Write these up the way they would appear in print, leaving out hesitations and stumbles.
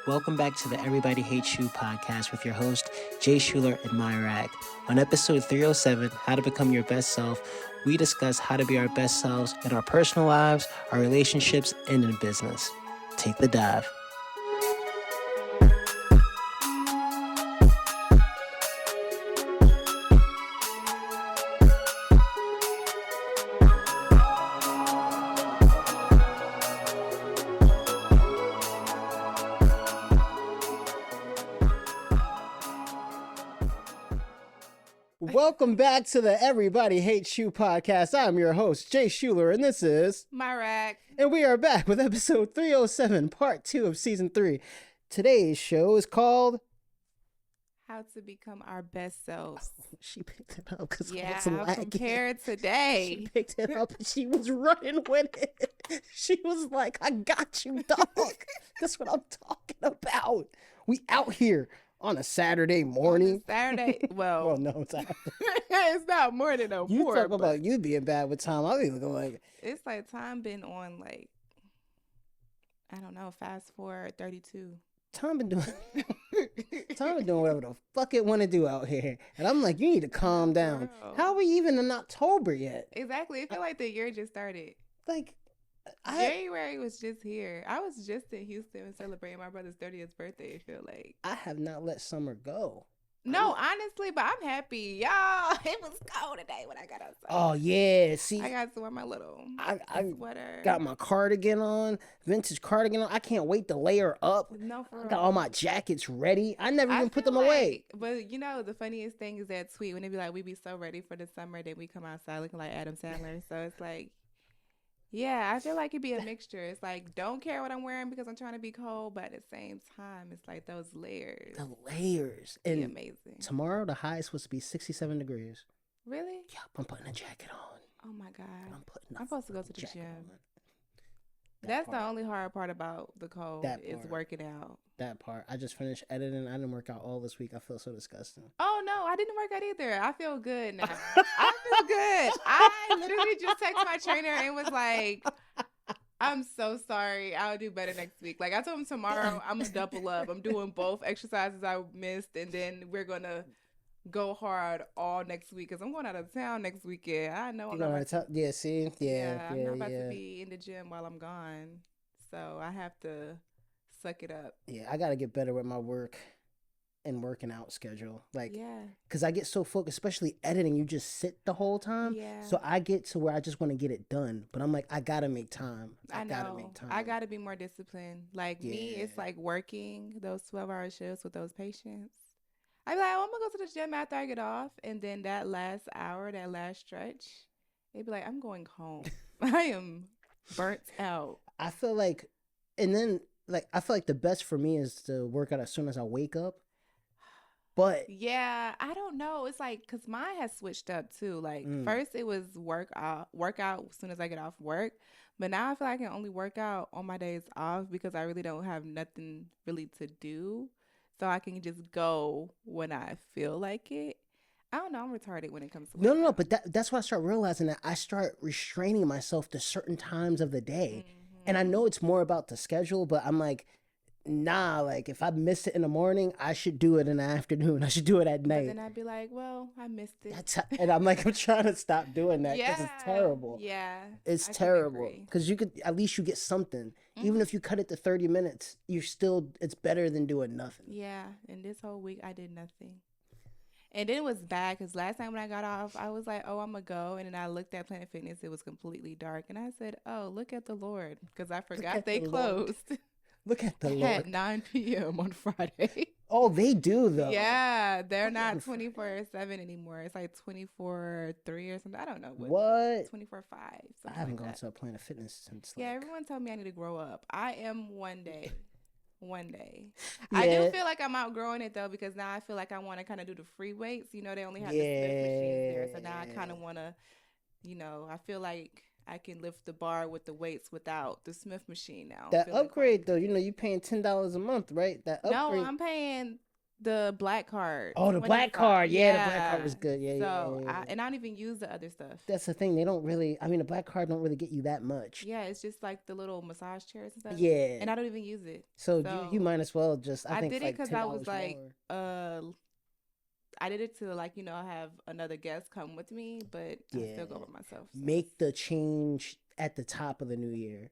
Welcome back to the Everybody Hates You podcast with your host, J Shuler and Myraq. On episode 307, How to Become Your Best Self, we discuss how to be our best selves in our personal lives, our relationships, and in business. Take the dive. Welcome back to the Everybody Hates You podcast. I'm your host, J Shuler, and this is Myraq. And we are back with episode 307, part 2 of season 3. Today's show is called How to Become Our Best Selves. Oh, she picked it up because Yeah, I was lagging. prepared today. She picked it up and she was running with it. She was like, I got you, dog. That's what I'm talking about. We out here on a Saturday morning. Saturday, well, no, it's after. It's not morning no You more. talk about you being bad with time. I'll be looking like It's like time been on like, I don't know, fast forward 32. Tom been doing whatever the fuck it want to do out here. And I'm like, you need to calm down. Girl. How are we even in October yet? Exactly. I feel like the year just started. Like, January was just here. I was just in Houston celebrating my brother's 30th birthday, I feel like. I have not let summer go. No, honestly, but I'm happy. Y'all, it was cold today when I got outside. Oh, yeah. See, I got to wear my little sweater. Got my cardigan on, vintage cardigan on. I can't wait to layer up. No, for real. I got all my jackets ready. I never even put feel them away. But you know, the funniest thing is that tweet when they be like, we be so ready for the summer, then we come outside looking like Adam Sandler. So it's like, yeah, I feel like it'd be a mixture. It's like, don't care what I'm wearing because I'm trying to be cold, but at the same time, it's like those layers. The layers. Be And amazing. tomorrow, the high is supposed to be 67 degrees. Really? Yep, I'm putting a jacket on. Oh my God. I'm supposed to go to the jacket gym. on. That's the only hard part about the cold is working out. That part. I just finished editing. I didn't work out all this week. I feel so disgusting. Oh, no, I didn't work out either. I feel good now. I feel good. I literally just texted my trainer and was like, I'm so sorry. I'll do better next week. Like, I told him tomorrow I'm going to double up. I'm doing both exercises I missed, and then we're going to go hard all next week because I'm going out of town next weekend. I know I'm not about to, yeah, see? Yeah, I'm not about to be in the gym while I'm gone. So I have to suck it up. Yeah, I got to get better with my work and working out schedule. Like, yeah, because I get so focused, especially editing, you just sit the whole time. Yeah. So I get to where I just want to get it done. But I'm like, I got to make time. I know. Gotta make time. I got to be more disciplined. Like me, it's like working those 12-hour shifts with those patients. I be like, oh, I'm going to go to the gym after I get off. And then that last hour, that last stretch, they'd be like, I'm going home. I am burnt out. I feel like, and then, like, I feel like the best for me is to work out as soon as I wake up. But yeah, I don't know. It's like, because mine has switched up too. Like, first it was workout as soon as I get off work. But now I feel like I can only work out on my days off because I really don't have nothing really to do. So I can just go when I feel like it. I don't know. I'm retarded when it comes to No. But that's why I start realizing that I start restraining myself to certain times of the day. Mm-hmm. And I know it's more about the schedule, but I'm like, nah, like if I miss it in the morning, I should do it in the afternoon. I should do it at night. But then I'd be like, well, I missed it. And I'm like, I'm trying to stop doing that because it's terrible. Yeah. It's terrible because at least you get something. Mm-hmm. Even if you cut it to 30 minutes, it's better than doing nothing. Yeah. And this whole week I did nothing. And then it was bad because last time when I got off, I was like, oh, I'm going to go. And then I looked at Planet Fitness. It was completely dark. And I said, oh, look at the Lord, because I forgot they closed. Look at the Lord. At 9 p.m. on Friday. Oh, they do, though. Yeah, they're not 24/7 anymore. It's like 24/3 or something. I don't know. What? 24/5. I haven't gone to a Planet Fitness since. Yeah, everyone told me I need to grow up. I am one day. One day. Yeah. I do feel like I'm outgrowing it, though, because now I feel like I want to kind of do the free weights. You know, they only have the Smith machines there. So now I kind of want to, I feel like I can lift the bar with the weights without the Smith machine now. That upgrade, though, you paying $10 a month, right? That upgrade. No, I'm paying The black card, Oh, the black 25. card. Yeah, the black card Yeah. was good. Yeah, yeah, yeah, So yeah, yeah. I don't even use the other stuff. That's the thing. They don't really. I mean, the black card don't really get you that much. Yeah, it's just like the little massage chairs and stuff. Yeah. And I don't even use it. So you So might as well just. I I think did it like because ten I was dollars like, more. I did it to like, have another guest come with me, but I Yeah. still go by myself. So Make the change at the top of the new year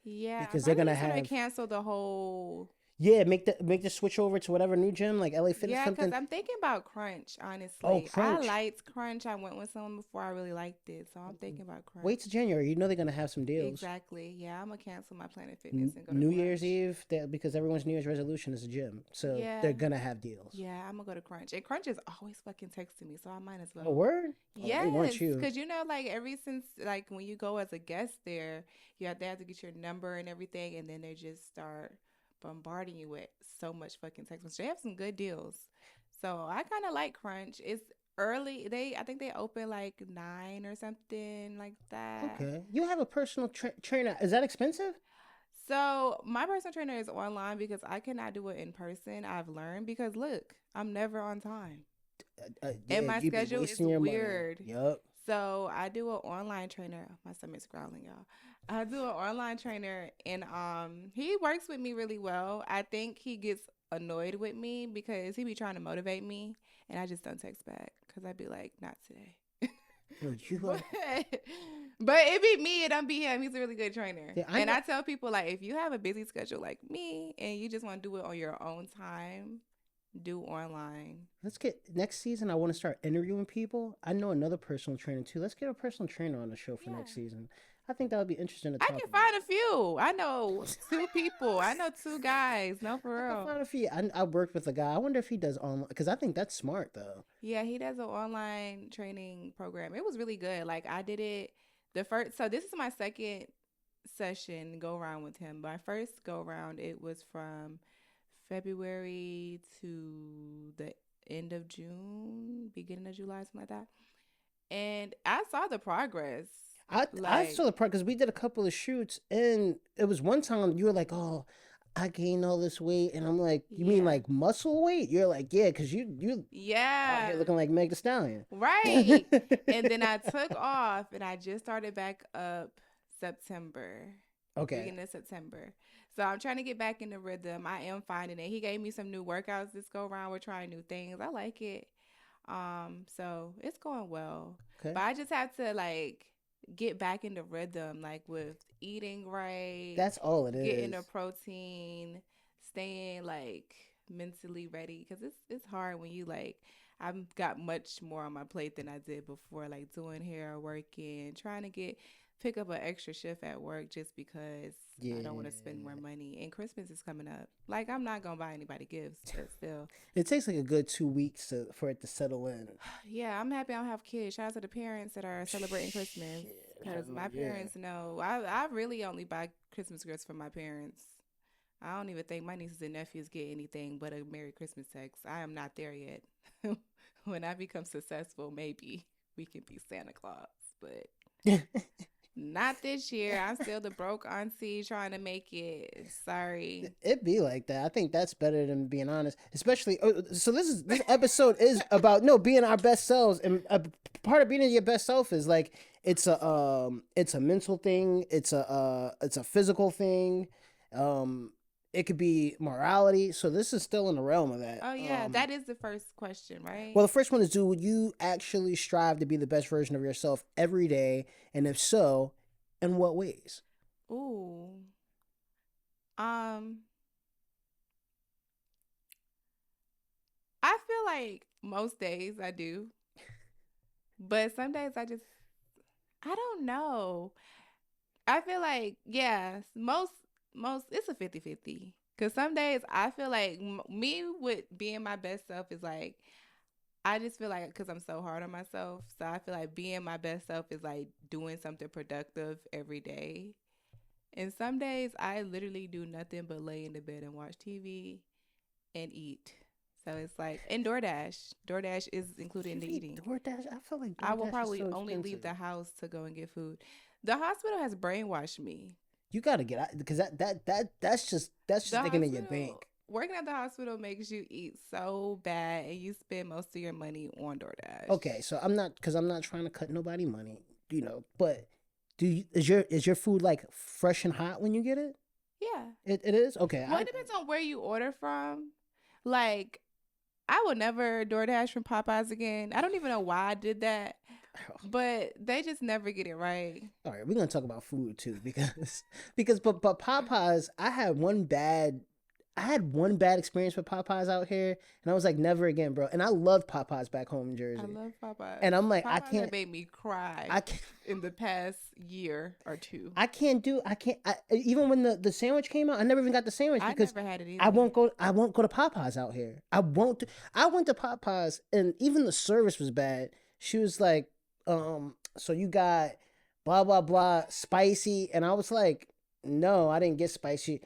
yeah, I'm because they're probably gonna just gonna have. cancel the whole. Yeah, make the switch over to whatever new gym like LA Fitness Yeah, because something. I'm thinking about Crunch, Oh, honestly. I Crunch. liked Crunch. I went with someone before I really liked it. So I'm thinking about Crunch. Wait till January. You know they're gonna have some deals. Exactly. Yeah, I'm going to cancel my Planet Fitness and go to New Year's Crunch. Eve, because everyone's New Year's resolution is a gym, so Yeah. they're gonna have deals. Yeah, I'm going to go to Crunch. And Crunch is always fucking texting me, so I might as Oh, well. word? Oh, they Yes, want you. because like ever since like when you go as a guest there, they have to get your number and everything, and then they just start bombarding you with so much fucking text messages. They have some good deals, so I kind of like Crunch. It's early. I think they open like 9 or something like that. Okay, you have a personal trainer. Is that expensive? So my personal trainer is online because I cannot do it in person. I've learned because look, I'm never on time. Yeah, And my you be schedule is wasting your money. weird. Yup. So I do an online trainer. My stomach's growling, y'all. I do an online trainer, and he works with me really well. I think he gets annoyed with me because he be trying to motivate me, and I just don't text back because I'd be like, not today. Yo, but, but it be me, it don't be him. He's a really good trainer. Yeah, and I tell people, like, if you have a busy schedule like me and you just want to do it on your own time, do online. Let's get next season. I want to start interviewing people. I know another personal trainer too. Let's get a personal trainer on the show for next season. I think that would be interesting to talk I can about. find a few. I know 2 people. I know 2 guys. No, for real. I can find a few. I worked with a guy. I wonder if he does online because I think that's smart though. Yeah, he does an online training program. It was really good. Like I did it the first. So this is my second session go around with him. My first go around, it was from February to the end of June, beginning of July, something like that. And I saw the progress. I saw the part because we did a couple of shoots, and it was one time you were like, "Oh, I gained all this weight," and I'm like, "You mean like muscle weight?" You're like, "Yeah, because you out here looking like Meg Thee Stallion." Right. And then I took off, and I just started back up September. Okay. Beginning of September. So I'm trying to get back in the rhythm. I am finding it. He gave me some new workouts this go around. We're trying new things. I like it. So it's going well. Okay. But I just have to like get back in the rhythm, like with eating right. That's all it is. Getting the protein, staying like mentally ready, because it's hard when you like. I've got much more on my plate than I did before, like doing hair, working, trying to pick up an extra shift at work just because I don't want to spend more money. And Christmas is coming up. Like, I'm not going to buy anybody gifts, but still. It takes like a good 2 weeks for it to settle in. Yeah, I'm happy I don't have kids. Shout out to the parents that are celebrating Christmas. Because my parents know. I really only buy Christmas gifts for my parents. I don't even think my nieces and nephews get anything but a Merry Christmas text. I am not there yet. When I become successful, maybe we can be Santa Claus. But... not this year. I'm still the broke auntie trying to make it. Sorry. It be like that. I think that's better than being honest. Especially, so this episode is about being our best selves, and a part of being your best self is like it's a mental thing. It's a physical thing. It could be morality. So this is still in the realm of that. Oh yeah, that is the first question, right? Well, the first one is, do you actually strive to be the best version of yourself every day? And if so, in what ways? Ooh. I feel like most days I do. But some days I don't know. I feel like, yeah, most it's a 50-50. Because some days I feel like me with being my best self is like, I just feel like because I'm so hard on myself. So I feel like being my best self is like doing something productive every day. And some days I literally do nothing but lay in the bed and watch TV and eat. So it's like, and DoorDash. DoorDash is included in the eating. DoorDash? I feel like DoorDash I will probably is so only leave expensive. the house to go and get food. The hospital has brainwashed me. You gotta get out because that's just sticking in your bank. working at the hospital makes you eat so bad, and you spend most of your money on DoorDash. Okay, so I'm not trying to cut nobody money, but is your food like fresh and hot when you get it? Yeah. It is? Okay. Well, it depends on where you order from. Like, I will never DoorDash from Popeyes again. I don't even know why I did that, but they just never get it right. All right, we're gonna talk about food too but Popeyes, I had one bad experience with Popeyes out here, and I was like, never again, bro. And I loved Popeyes back home in Jersey. I love Popeyes. And I'm like, Popeyes I can't. Have made me cry. I can't. In the past year or two. I can't. Even when the sandwich came out, I never even got the sandwich because I never had it either. I won't go to Popeyes out here. I won't. I went to Popeyes, and even the service was bad. She was like, so you got blah blah blah spicy, and I was like, no, I didn't get spicy.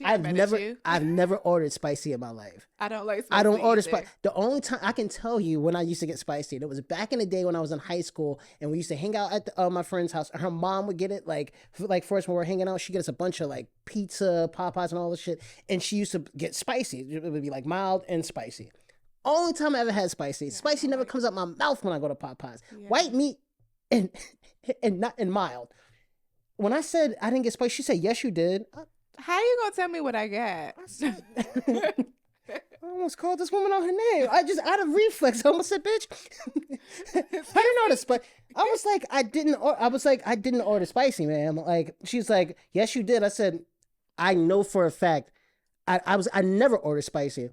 I've never ordered spicy in my life. I don't like spicy. I don't order spicy. The only time I can tell you when I used to get spicy, and it was back in the day when I was in high school, and we used to hang out at my friend's house. Her mom would get it like first when we were hanging out, she'd get us a bunch of like pizza, Popeyes, and all this shit, and she used to get spicy. It would be like mild and spicy. Only time I ever had spicy. Spicy never comes out my mouth when I go to Popeyes. Yeah. White meat and not and mild. When I said I didn't get spicy, she said yes, you did. How you gonna tell me what I got? I almost called this woman out her name. I just out of reflex. I almost said, "Bitch, I didn't order spicy." I was like, I didn't order spicy, man. Like, she's like, "Yes, you did." I said, "I know for a fact, I never ordered spicy,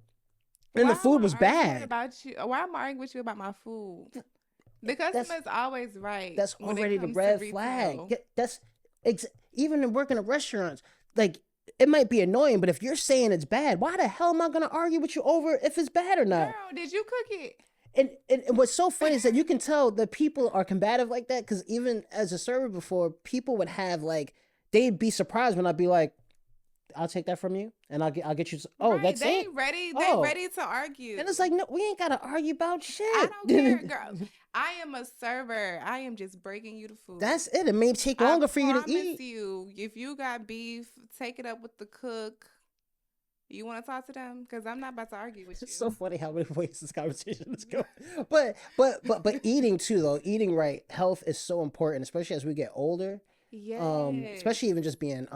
and the food was bad." About you? Why am I arguing with you about my food? The customer's always right. That's already the red flag. Even in working at restaurants, like. It might be annoying, but if you're saying it's bad, why the hell am I going to argue with you over if it's bad or not? Girl, did you cook it? And what's so funny is that you can tell that people are combative like that, because even as a server before, people would have like, they'd be surprised when I'd be like, I'll take that from you, and I'll get you. Oh, right, that's it. They ready to argue, and it's like, no, we ain't gotta argue about shit. I don't care, girl. I am a server. I am just breaking you the food. That's it. It may take longer for you to eat. You, if you got beef, take it up with the cook. You want to talk to them? Because I'm not about to argue with you. It's so funny how many ways this conversation is going. But eating too, though, eating right, health is so important, especially as we get older. Yeah. Especially even just being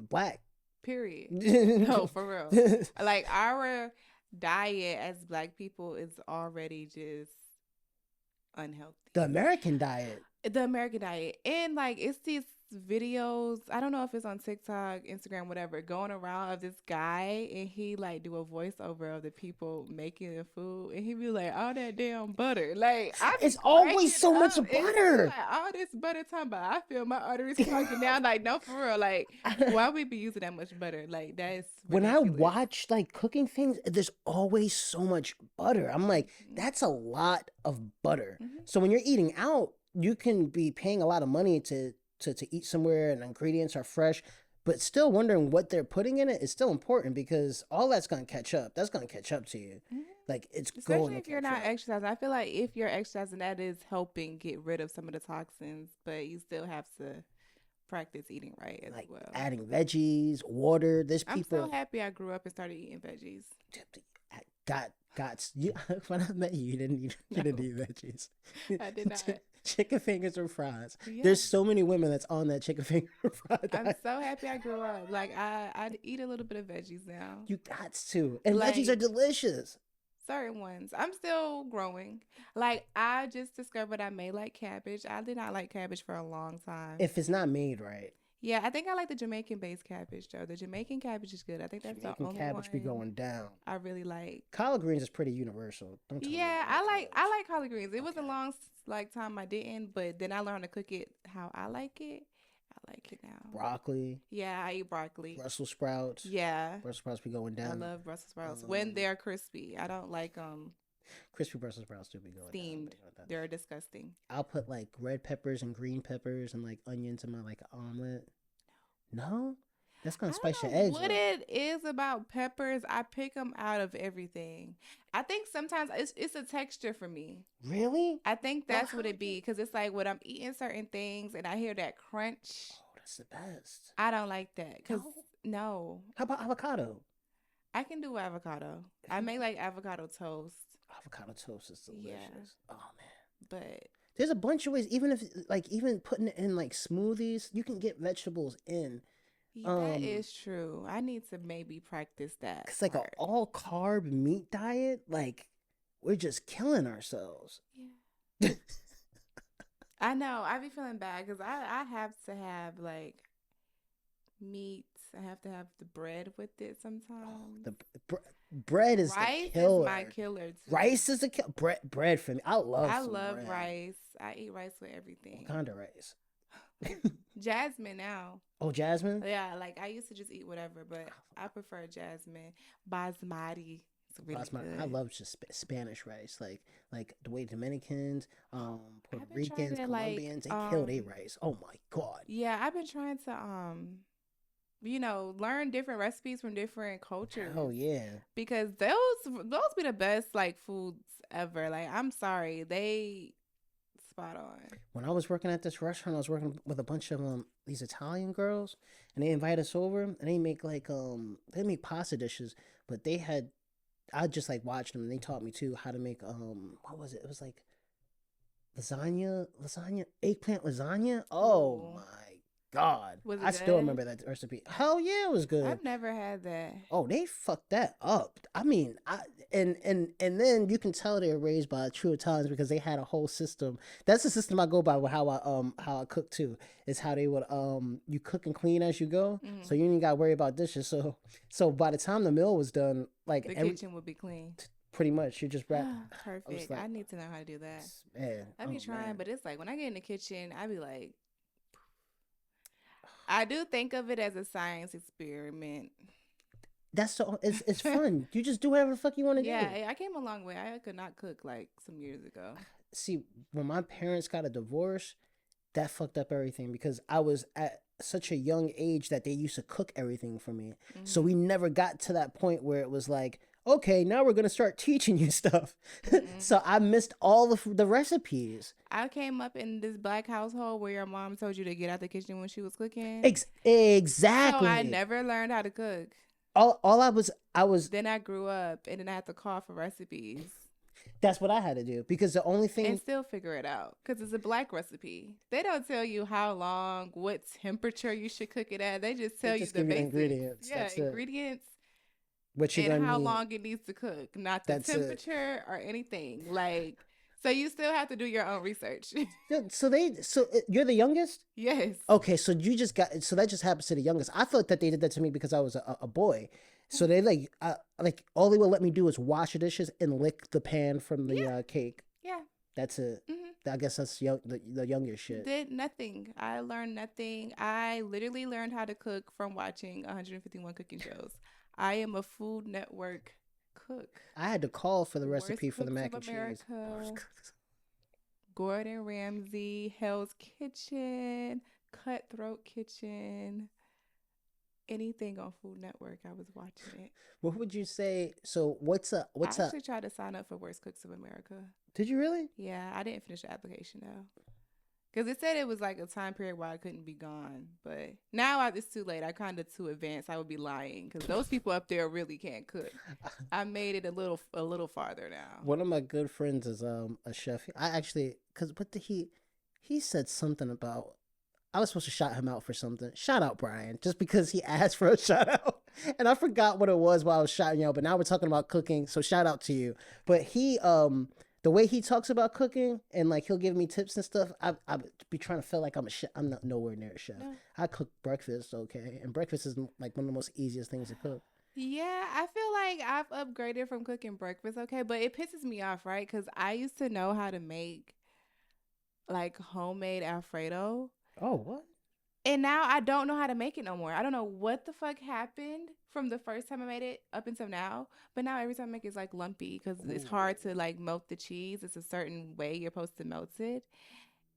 Black. Period. No, for real. Like, our diet as Black people is already just unhealthy. The American diet. And like, it's these videos, I don't know if it's on TikTok, Instagram, whatever, going around of this guy, and he like do a voiceover of the people making the food, and he be like, all that damn butter, like, it's always so much butter, like, all this butter talking about, I feel my arteries clogging down, like, no, for real, like, why we be using that much butter? Like, that's ridiculous. When I watch like cooking things, there's always so much butter. I'm like, that's a lot of butter. So when you're eating out, you can be paying a lot of money to eat somewhere and ingredients are fresh, but still wondering what they're putting in it is still important, because all that's going to catch up. That's going to catch up to you. Like, it's especially going to if you're not exercising. I feel like if you're exercising, that is helping get rid of some of the toxins, but you still have to practice eating right as well. Adding veggies, water. I'm so happy I grew up and started eating veggies. When I met you, you didn't eat veggies. I did not. Chicken fingers or fries. Yeah. There's so many women that's on that chicken finger fry. I'm so happy I grew up. Like, I eat a little bit of veggies now. You got to. And like, veggies are delicious. Certain ones. I'm still growing. Like, I just discovered I may like cabbage. I did not like cabbage for a long time. If it's not made right. Yeah, I think I like the Jamaican-based cabbage, though. The Jamaican cabbage is good. I think that's Jamaican the only cabbage one be going down. I really like. Collard greens is pretty universal. Don't tell me I like collard greens. It was a long time I didn't, but then I learned to cook it how I like it. I like it now. Broccoli. Yeah, I eat broccoli. Brussels sprouts. Yeah. Brussels sprouts be going down. I love Brussels sprouts when they're crispy. I don't like crispy Brussels sprouts do be going steamed. Down. They're disgusting. I'll put like red peppers and green peppers and like onions in my like omelet. No? That's gonna spice your eggs. What it is about peppers, I pick them out of everything. I think sometimes it's a texture for me. Really? I think that's what it be, because it's like when I'm eating certain things and I hear that crunch. Oh, that's the best. I don't like that. No. How about avocado? I can do avocado. I make like avocado toast. Avocado toast is Yeah, delicious. Oh man. but There's a bunch of ways. Even if like even putting it in like smoothies, you can get vegetables in. that Um, is true. I need to maybe practice that cause like a part. all carb meat diet, like we're just killing ourselves. Yeah. I know. I be feeling bad because I have to have like meat. I have to have the bread with it sometimes. The bread is the Rice is my killer. killer too. Rice is the bread for me. I love I some love bread. rice. I eat rice with What everything. kind of rice? Jasmine now. Oh, jasmine. Yeah, like I used to just eat whatever, but I prefer jasmine. Basmati. It's really I good. love just Spanish rice, like the way Dominicans, Puerto I've been trying Ricans, to like Colombians, they kill their rice. Oh my god. yeah, I've been trying to learn different recipes from different Oh cultures yeah. because those be the best like foods ever. Like I'm sorry, they spot on. When I was working at this restaurant, I was working with a bunch of these Italian girls, and they invite us over, and they make like they make pasta dishes, but they had I just like watched them, and they taught me too how to make what was it? It was like lasagna, eggplant lasagna. Oh Ooh. my god, Was I it still good? remember that recipe. Hell yeah, it was good. I've never had that. Oh, they fucked that up. I mean, and then you can tell they were raised by true Italians because they had a whole system. That's the system I go by with how I cook too. Is how they would you cook and clean as you go, Mm-hmm. so you ain't got to worry about dishes. So by the time the meal was done, like The every kitchen would be clean. pretty much you just wrap. I was Perfect. like, I need to know how to do that. man, I be oh trying, man. but it's like when I get in the kitchen, I be like, I do think of it as a science experiment. That's so it's fun. You just do whatever the fuck you want to Yeah, do. I came a long way. I could not cook like some years ago. See, when my parents got a divorce, that fucked up everything because I was at such a young age that they used to cook everything for me. So Mm-hmm. we never got to that point where it was like, okay, now we're gonna start teaching you stuff. Mm-mm. So I missed all of the recipes. I came up in this black household where your mom told you to get out the kitchen when she was cooking. So I Exactly. never learned how to cook. All I was Then I grew up and then I had to call for recipes that's what I had to do because the only and thing still figure it out because it's a black recipe. They don't tell you how long, what temperature you should cook it at. They just they tell you just the give you the basics. ingredients. Yeah, That's it. ingredients What you're and gonna how need. long it needs to cook, not the That's it. temperature or anything. Like, so you still have to do your own research. You're the youngest? Yes. Okay, so you just got so that just happens to the youngest. I thought that they did that to me because I was a boy. So they like all they would let me do is wash the dishes and lick the pan from the Yeah. cake. Yeah. That's it. Hmm. I guess that's the younger shit. Did nothing. I learned nothing. I literally learned how to cook from watching 151 cooking shows. I am a Food Network cook. I had to call for the Worst recipe for the Cooks mac of and cheese. America, Gordon Ramsay, Hell's Kitchen, Cutthroat Kitchen, anything on Food Network. I was watching it. What would you say? So I what's a? actually tried to sign up for Worst Cooks of America. Did you really? Yeah, I didn't finish the application though. Because it said it was like a time period where I couldn't be gone. But now it's too late. I kind of too advanced. I would be lying because those people up there really can't cook. I made it a little farther now. One of my good friends is a chef. I actually because what did he said something about I was supposed to shout him out for something. Shout out Brian, just because he asked for a shout out, and I forgot what it was while I was shouting you out. But now we're talking about cooking, so shout out to you. But he the way he talks about cooking and like he'll give me tips and stuff, I be trying to feel like I'm a chef. I'm not nowhere near a chef. No. I cook breakfast, okay, and breakfast is like one of the most easiest things to cook. Yeah, I feel like I've upgraded from cooking breakfast, okay, but it pisses me off, right? Because I used to know how to make like homemade Alfredo, Oh, what? and now I don't know how to make it no more. I don't know what the fuck happened from the first time I made it up until now, but now every time I make it, it's like lumpy because it's hard to like melt the cheese. It's a certain way you're supposed to melt it,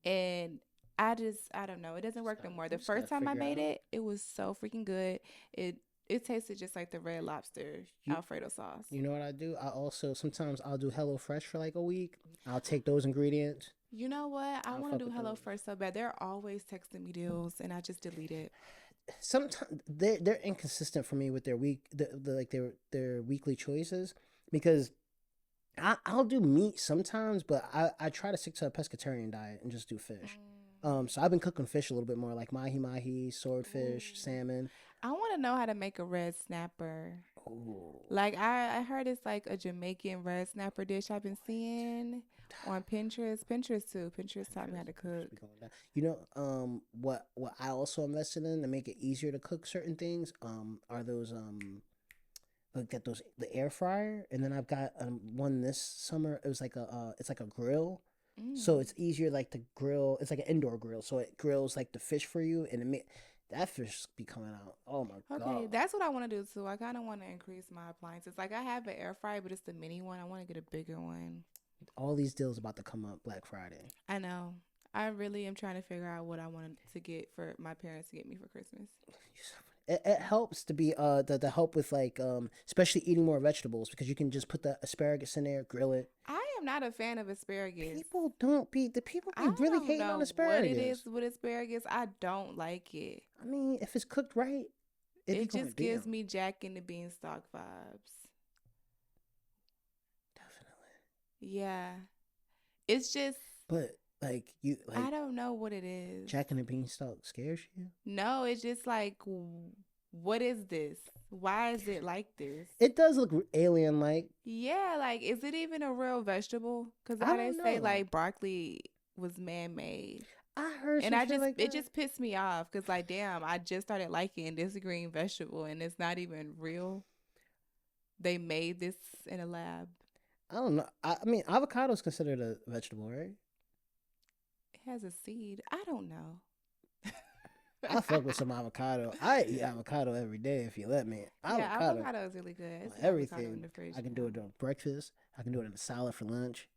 and I don't know. It doesn't work no more. The Just gotta first time I figure made out. it, it was so freaking good. It tasted just like the Red Lobster You Alfredo sauce. you know what I do? I also sometimes I'll do Hello Fresh for like a week. I'll take those ingredients. You know what? I I'll want to fuck do with Hello those. Fresh so bad. They're always texting me deals, and I just delete it. sometimes they're inconsistent for me with their like their weekly choices because I'll do meat sometimes, but I try to stick to a pescatarian diet and just do fish. So I've been cooking fish a little bit more, like mahi mahi, swordfish, Ooh. salmon. I want to know how to make a red snapper. Oh, Like I heard it's like a Jamaican red snapper dish I've been seeing on Pinterest. Pinterest too. Pinterest taught me how to Pinterest be cook. going down. You know, what I also invested in to make it easier to cook certain things, are those get those the air fryer, and then I've got one this summer. It was like it's like a grill, so Mm. it's easier like to grill. It's like an indoor grill, so it grills like the fish for you, and that fish be coming out. Oh my Okay, god! that's what I want to do too. I kind of want to increase my appliances. Like I have an air fryer, but it's the mini one. I want to get a bigger one. All these deals about to come up Black Friday. I know. I really am trying to figure out what I want to get for my parents to get me for Christmas. It helps to be to help with like especially eating more vegetables because you can just put the asparagus in there, grill it. I am not a fan of asparagus. People be I really don't hating on know what it is asparagus. with asparagus. I don't like it. I mean, if it's cooked right, it be It going just gives down. me Jack and the Beanstalk vibes. Definitely. Yeah. It's just, But like you I like don't know what it is. Jack and the Beanstalk scares you. No, it's just like, what is this? Why is it like this? It does look alien like. Yeah, like, is it even a real vegetable? Because I how they don't say, know. like, broccoli was man made. I heard And some shit like it that. just pissed me off because, like, damn, I just started liking this green vegetable and it's not even real. They made this in a lab. I don't know. I mean, avocado is considered a vegetable, right? It has a seed. I don't know. I fuck with some avocado. I eat avocado every day if you let me. Yeah, Avocado avocado is really good. on It's avocado in everything. the fridge I can do now. it on breakfast. I can do it in a salad for lunch.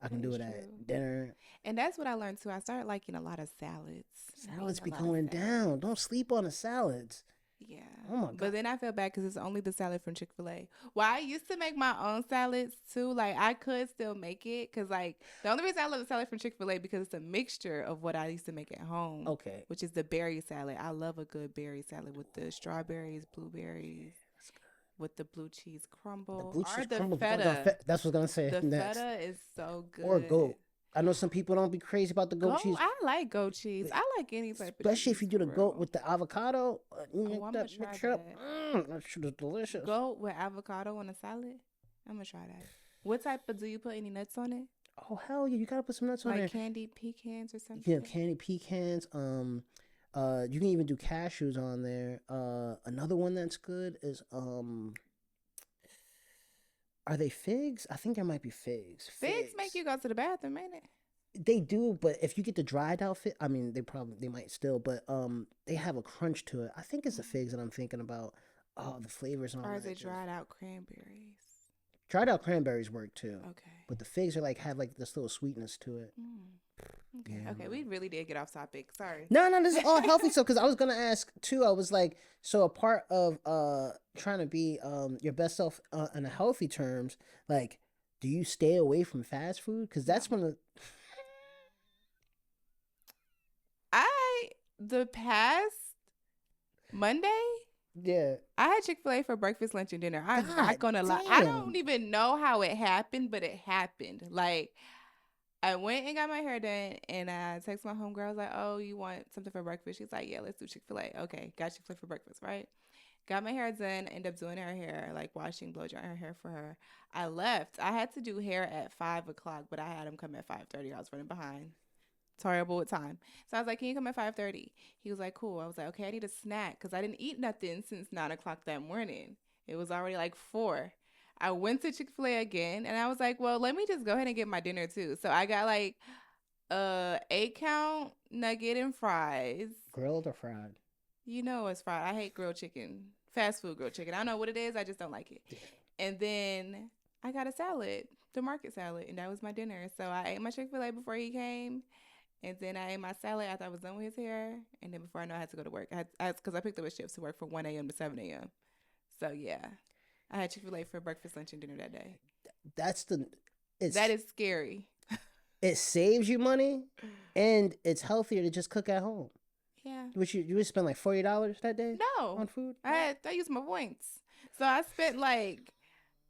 I can That do is it at true. dinner. And that's what I learned too. I started liking a lot of salads. I'm eating Salads a be lot of going down. salads. Don't sleep on the salads. Yeah. Oh my god. But then I feel bad because it's only the salad from Chick-fil-A. Well, I used to make my own salads too. Like, I could still make it because, like, the only reason I love the salad from Chick-fil-A because it's a mixture of what I used to make at home, Okay. which is the berry salad. I love a good berry salad with the strawberries, blueberries, That's good. with the blue cheese The crumble blue or cheese the crumble. feta. That's what I was gonna say The next. feta is so Or good. goat. I know some people don't be crazy about the goat Goat, cheese, I like goat cheese. but I like any type of especially if cheese you do for the goat real. with the avocado. You Oh, make I'm gonna that try mixture up. that. That shit is delicious. Goat with avocado on a salad. I'm gonna try that. What type of do you put any nuts on it? Oh hell yeah! You gotta put some nuts on Like there. candied pecans or some You know, shit? candy pecans. You can even do cashews on there. Another one that's good is are they figs? I think there might be figs. Figs make Figs. you go to the bathroom, ain't it? They do, but if you get the dried out fig, I mean, they might still, but they have a crunch to it. I think it's the Mm. figs that I'm thinking about. Oh, the flavors on Or is that it just dried out cranberries? dried out cranberries work too, Okay. but the figs are like have like this little sweetness to it. Mm. Okay. Yeah, Okay. We man. really did get off topic. Sorry. No, no, this is all healthy stuff. Because I was gonna ask too. I was like, so a part of trying to be your best self in a healthy terms, like, do you stay away from fast food? Because No. that's one of I the past Monday yeah. I had Chick-fil-A for breakfast, lunch, and dinner. I'm not God gonna lie. I don't damn. even know how it happened, but it happened. Like I went and got my hair done, and I texted my homegirl. I was like, "Oh, you want something for breakfast?" She's like, "Yeah, let's do Chick-fil-A." Okay, got Chick-fil-A for breakfast, right? Got my hair done. Ended up doing her hair, like washing, blow drying her hair for her. I left. I had to do hair at 5 o'clock, but I had him come at 5:30. I was running behind. Terrible with time. So I was like, "Can you come at 5:30?" He was like, "Cool." I was like, "Okay, I need a snack because I didn't eat nothing since 9 o'clock that morning. It was already like 4." I went to Chick-fil-A again and I was like, "Well, let me just go ahead and get my dinner too." So I got like 8 count nugget and fries. Grilled or fried? You know it's fried. I hate grilled chicken. Fast food grilled chicken. I don't know what it is. I just don't like it. Yeah. And then I got a salad, the market salad, and that was my dinner. So I ate my Chick-fil-A before he came. And then I ate my salad after I was done with his hair. And then before I know I had to go to work. Because I picked up a shift to work from 1 a.m. to 7 a.m. So yeah, I had Chick-fil-A for breakfast, lunch, and dinner that day. That's the it's That is scary. it saves you money, and it's healthier to just cook at home. Yeah. Which you would spend like $40 that day No. on food? I used my points. So I spent like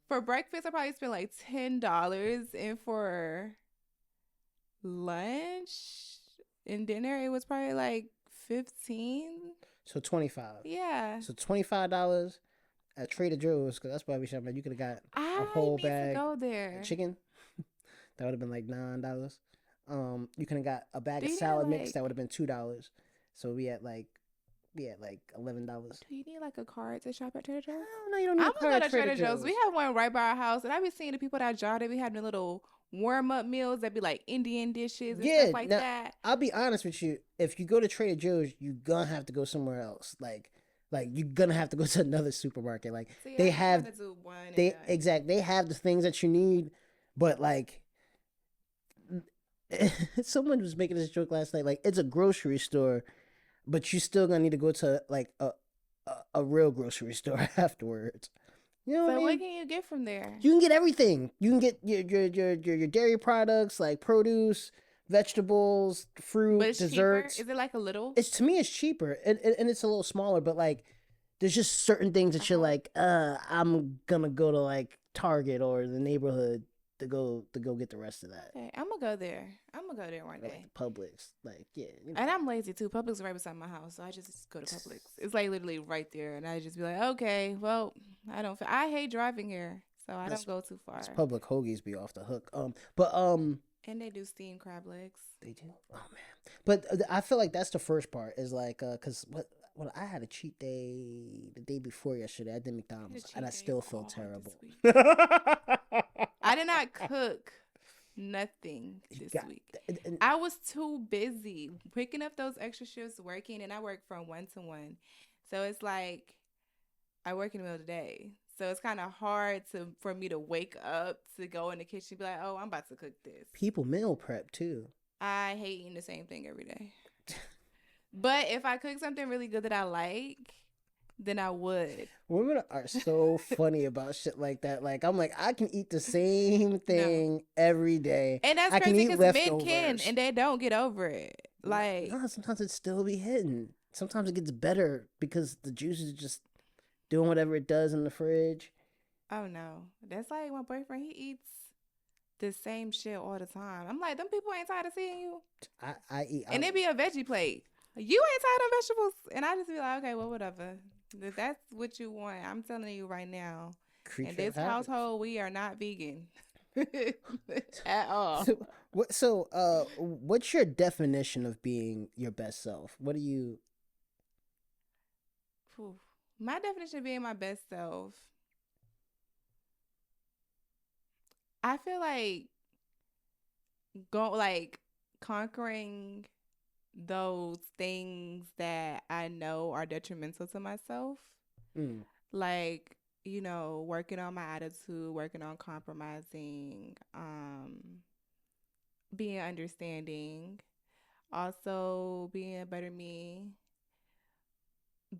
for breakfast I probably spent like $10, and for lunch and dinner it was probably like 15. So 25. Yeah. So $25 at Trader Joe's, because that's probably something you could have got a I whole need to bag go of there. chicken. That would have been like $9. You could have got a bag Do of you need salad like mix. That would have been $2. So we had like $11. do you need like a card to shop at Trader Joe's? Oh no, you don't need I'm a gonna card go at to Trader Joe's. We Joe's. have one right by our house, and I be seeing the people that job. They be having little warm up meals that be like Indian dishes and Yeah, stuff like now that. I'll be honest with you. If you go to Trader Joe's, you're gonna have to go somewhere else. Like you're gonna have to go to another supermarket. Like So yeah, they I'm have, trying to do one and they done. exact, they have the things that you need, but like someone was making this joke last night. Like it's a grocery store, but you still gonna need to go to like a real grocery store afterwards. You know what I So mean? what can you get from there? You can get everything. You can get your dairy products like produce, vegetables, fruit, But it's desserts. cheaper. Is it like a little? It's to me, it's cheaper and it's a little smaller. But like, there's just certain things that you're like, I'm gonna go to like Target or the neighborhood to go get the rest of that. Okay, I'm gonna go there. I'm gonna go there one Or, day. like Publix, like yeah. You know. And I'm lazy too. Publix is right beside my house, so I just go to Publix. It's like literally right there, and I just be like, okay, well, I hate driving here, so I don't go too far. Public hoagies be off the hook. But And they do steamed crab legs. they do. Oh man. But I feel like that's the first part is like, cause what I had a cheat day the day before yesterday. I did McDonald's and I still feel terrible. I did not cook nothing this week. I was too busy picking up those extra shifts working, and I work from 1 to 1. So it's like I work in the middle of the day. So it's kind of hard for me to wake up to go in the kitchen and be like, oh, I'm about to cook this. People meal prep too. I hate eating the same thing every day. But if I cook something really good that I like, then I would. Women are so funny about shit like that. Like I'm like, I can eat the same thing every day. And that's I can crazy eat because men leftovers. can, and they don't get over it. Like, no, sometimes it still be hitting. Sometimes it gets better because the juice is just doing whatever it does in the fridge. oh no, that's like my boyfriend. He eats the same shit all the time. I'm like, them people ain't tired of seeing you. I eat, and it be a veggie plate. You ain't tired of vegetables, and I just be like, okay, well, whatever. If that's what you want, I'm telling you right now. In this household, we are not vegan at all. So, what's your definition of being your best self? What do you? My definition of being my best self, I feel like conquering those things that I know are detrimental to myself. Like, working on my attitude, working on compromising, being understanding, also being a better me,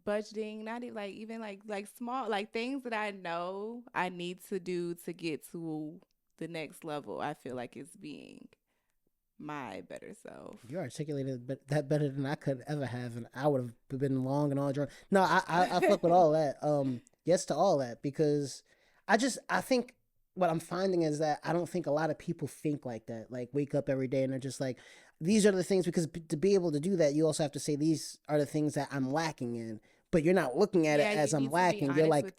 budgeting, not even like small like things that I know I need to do to get to the next level. I feel like it's being my better self. You articulated that better than I could ever have, and I would have been long and all drawn. No, I fuck with all that. Yes to all that, because I think what I'm finding is that I don't think a lot of people think like that. Like wake up every day and they're just like, these are the things, because to be able to do that, you also have to say these are the things that I'm lacking in. But you're not looking at it as I'm lacking. You're like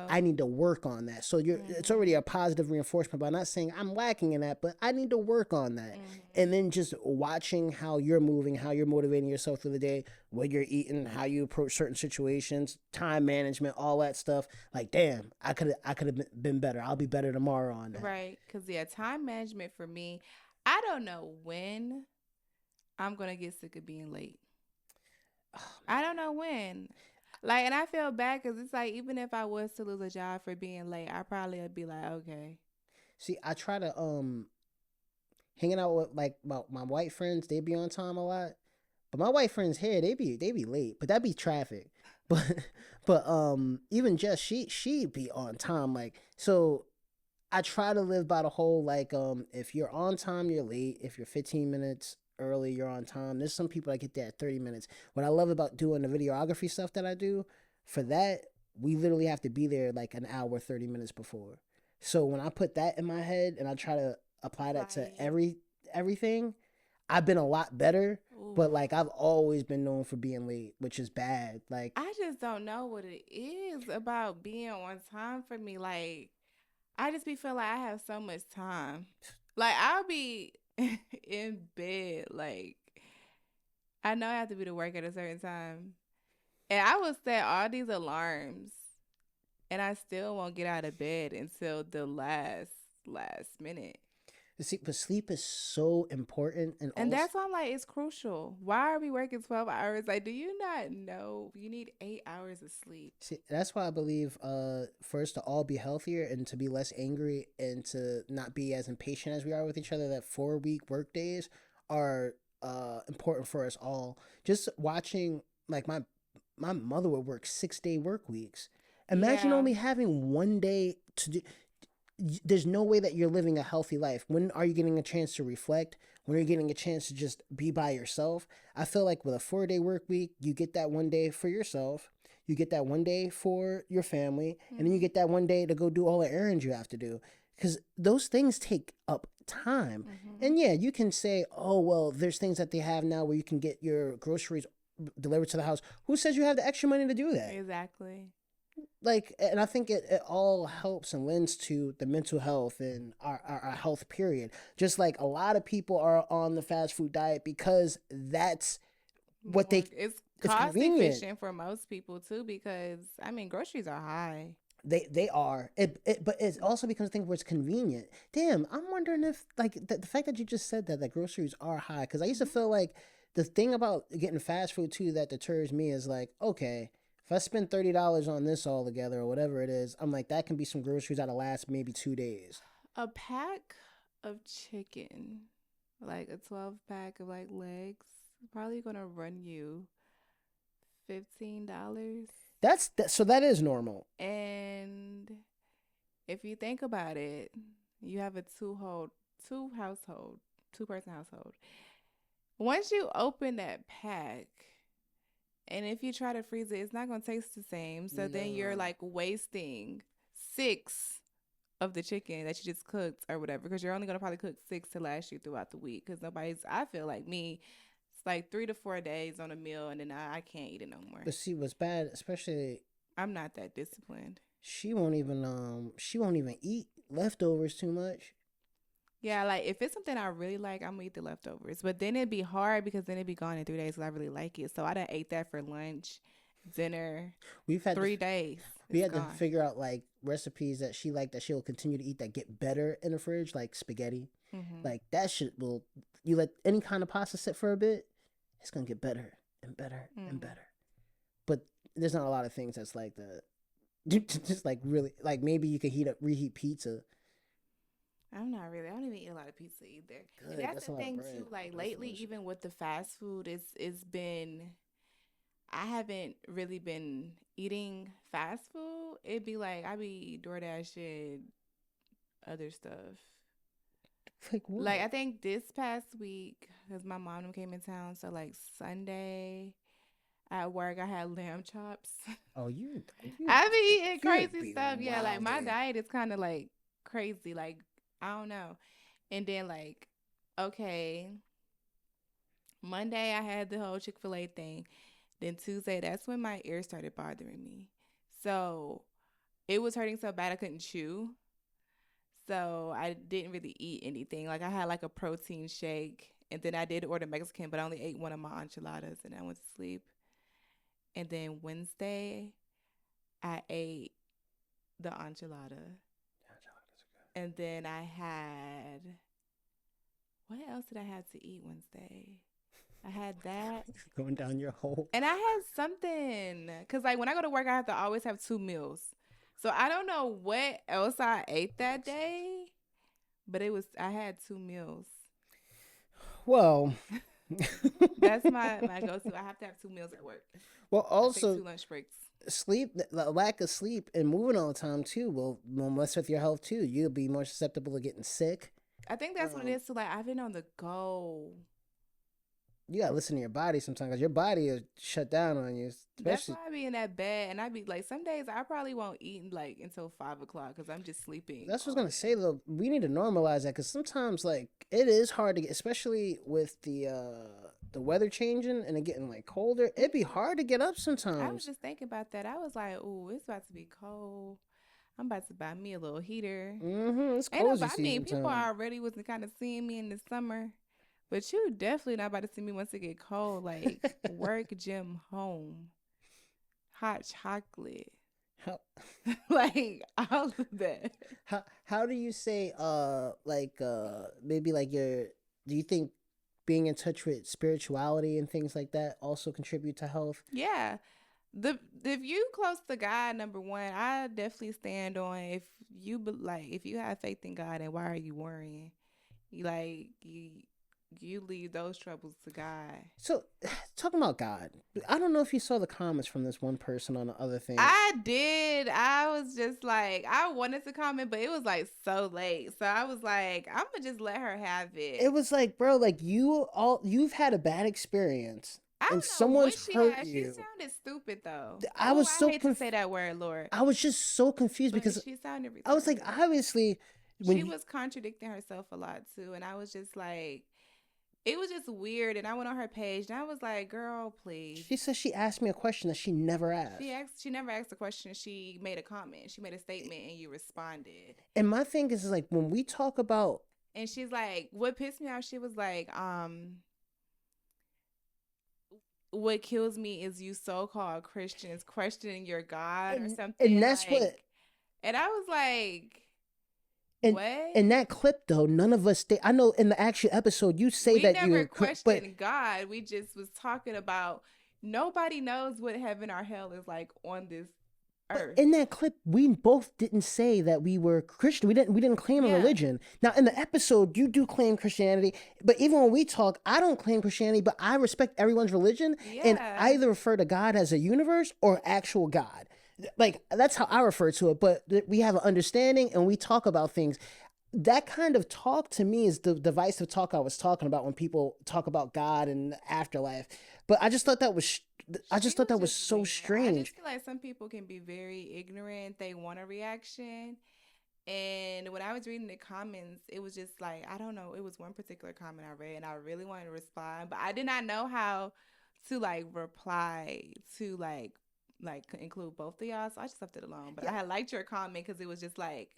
I need to work on that. So it's already a positive reinforcement by not saying I'm lacking in that, but I need to work on that. And then just watching how you're moving, how you're motivating yourself through the day, what you're eating, how you approach certain situations, time management, all that stuff. Like, damn, I could have been better. I'll be better tomorrow on that. Right, because time management for me, I don't know when I'm gonna get sick of being late. I don't know when. Like, and I feel bad because it's like, even if I was to lose a job for being late, I probably would be like, okay. See, I try to hanging out with like my white friends. They be on time a lot, but my white friends here, they be late. But that be traffic. But even just she be on time. Like, so I try to live by the whole like if you're on time, you're late. If you're 15 minutes early, you're on time. There's some people that get there at 30 minutes. What I love about doing the videography stuff that I do, for that, we literally have to be there like an hour, 30 minutes before. So when I put that in my head and I try to apply that to Like, everything, I've been a lot better. oof. But like I've always been known for being late, which is bad. Like I just don't know what it is about being on time for me. Like, I just be feel like I have so much time. Like, I'll be in bed. Like, I know I have to be to work at a certain time. And I will set all these alarms and I still won't get out of bed until the last minute. see, but sleep is so important, and And also that's why I'm like, it's crucial. Why are we working 12 hours? Like, do you not know you need 8 hours of sleep? see, that's why I believe for us to all be healthier and to be less angry and to not be as impatient as we are with each other, that 4 week work days are important for us all. Just watching like my mother would work 6 day work weeks. Imagine Yeah. only having one day to do. There's no way that you're living a healthy life. When are you getting a chance to reflect? When are you getting a chance to just be by yourself? I feel like with a 4 day work week, you get that one day for yourself, you get that one day for your family, and then you Mm-hmm. get that one day to go do all the errands you have to do. Because those things take up time. Mm-hmm. And yeah, you can say, oh, well, there's things that they have now where you can get your groceries delivered to the house. Who says you have the extra money to do that? Exactly. Like, and I think it all helps and lends to the mental health and our health period. Just like a lot of people are on the fast food diet because that's what More, they it's it's cost convenient. efficient for most people too because I mean groceries are high. They are but it also becomes a thing where it's convenient. Damn, I'm wondering if like the fact that you just said that groceries are high, because I used to Mm-hmm. feel like the thing about getting fast food too that deters me is like, okay, if I spend $30 on this all together or whatever it is, I'm like, that can be some groceries that'll last maybe 2 days. A pack of chicken, like a 12 pack of like legs, probably gonna run you $15. So that is normal. And if you think about it, you have a two household, 2 person household. Once you open that pack, and if you try to freeze it, it's not gonna taste the same. So then you're No. like wasting six of the chicken that you just cooked or whatever, because you're only gonna probably cook six to last you throughout the week. Because nobody's, I feel like me, it's like 3 to 4 days on a meal, and then I can't eat it no more. But see, what's bad, especially I'm not that disciplined. she won't even eat leftovers too much. Yeah, like if it's something I really like, I'm gonna eat the leftovers. But then it'd be hard because then it'd be gone in 3 days because I really like it. So I done ate that for lunch, dinner, We've had to 3 days. we It's had to gone. figure out like recipes that she like that she'll continue to eat that get better in the fridge, like spaghetti. Mm-hmm. Like that shit will, you let any kind of pasta sit for a bit, it's gonna get better and better and Mm-hmm. better. But there's not a lot of things that's like that. Just like really, like maybe you could reheat pizza. I'm not really. I don't even eat a lot of pizza either. And Good, that's that's a the lot of thing bread. too. Like That's lately, delicious. even with the fast food, it's been. I haven't really been eating fast food. It'd be like I be DoorDash and other stuff. Like what? Like I think this past week, because my mom came in town, so like Sunday at work, I had lamb chops. Oh, you I be eating you'd crazy be stuff. Yeah, like my wilding. diet is kind of like crazy. Like I don't know. And then like, okay, Monday I had the whole Chick-fil-A thing. Then Tuesday, that's when my ear started bothering me. So it was hurting so bad I couldn't chew. So I didn't really eat anything. Like I had like a protein shake, and then I did order Mexican, but I only ate one of my enchiladas, and I went to sleep. And then Wednesday, I ate the enchilada, and then I had what else did I have to eat Wednesday? I had that, Going down your hole. and I had something because like when I go to work, I have to always have 2 meals. So I don't know what else I ate that day, but it was I had 2 meals. Well, That's my go to. I have to have 2 meals at work. well, I take also 2 lunch breaks. sleep, the lack of sleep and moving all the time too will mess with your health too. You'll be more susceptible to getting sick. I think that's what it Um, is. So like I've been on the go you gotta listen to your body sometimes, because your body is shut down on you, That's especially. why I be in that bed, and I be like, some days I probably won't eat like until 5 o'clock because I'm just sleeping That's what I was all gonna say day. though. We need to normalize that, because sometimes like it is hard to get, especially with the weather changing and it getting like colder. It'd be Mhm. hard to get up I was sometimes. just thinking about that. I was like, "Ooh, it's about to be cold. I'm about to buy me a little heater." It's Ain't no, cozy I mean, season people time. already was kind of seeing me in the summer, but you definitely not about to see me once it get cold. Like work, gym, home, hot chocolate, How like all of that. how do you say like maybe like your do you think being in touch with spirituality and things like that also contribute to health? Yeah, the if you close to God, number one, I definitely stand on if like if you have faith in God, and why are you worrying? You leave those troubles to God. So, talking about God, I don't know if you saw the comments from this one person on the other thing. I did. I was just like, I wanted to comment, but it was like so late. So I was like, I'm gonna just let her have It it. was like, bro, like you've had a bad experience I and don't know someone's what she hurt had. She you. sounded stupid though. I Oh, was I so hate to say that word, Lord, I was just so confused but because she sounded I was like, retarded. obviously, when She you, was contradicting herself a lot too, and I was just like, it was just weird. And I went on her page, and I was like, girl, please. she says she asked me a question that she never asked. She never asked a question. She made a comment. She made a statement, and you responded. And my thing is like when we talk about And she's like, what pissed me off, she was like, what kills me is you so-called Christians questioning your God or and something that's what like, and I was like, and what? in that clip though, none of us. I know in the actual episode you say We that never you're, but questioned God. We just was talking about nobody knows what heaven or hell is like on this but earth. in that clip, we both didn't say that we were Christian. We didn't claim a Yeah. religion. Now in the episode, you do claim Christianity, but even when we talk, I don't claim Christianity, but I respect everyone's religion, and Yeah. I either refer to God as a universe or actual God. Like that's how I refer to it. But we have an understanding, and we talk about things. That kind of talk to me is the divisive talk I was talking about when people talk about God and the afterlife. But I just thought that was I She just thought was that was just so weird. I just strange. feel like some people can be very ignorant. They want a reaction. And when I was reading the comments, it was just like, I don't know. It was one particular comment I read, and I really wanted to respond, but I did not know how to like reply to like include both of y'all. So I just left it alone. But Yeah, I had liked your comment because it was just like,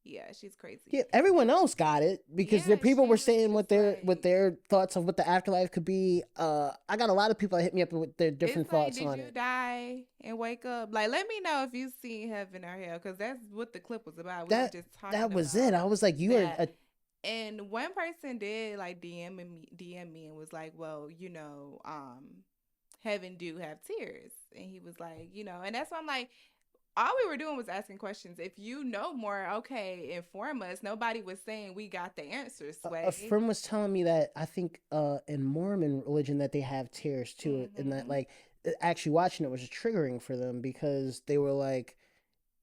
yeah, she's crazy. yeah, everyone else got it because the Yeah, people she were was saying just what like, their thoughts of what the afterlife could be. I got a lot of people that hit me up with their different it's like, thoughts did on you it. die and wake up? Like, let me know if you seen heaven or hell, because that's what the clip was about. We were That just that talking was it. about I was like, you are that. a And one person did like DM me and was like, well, heaven do have tears. And he was like, and that's why I'm like, all we were doing was asking questions. If you know more, okay, inform us. Nobody was saying we got the answers, a Sway. friend was telling me that I think in Mormon religion that they have tears too, and that Mm-hmm. like actually watching it was triggering for them because they were like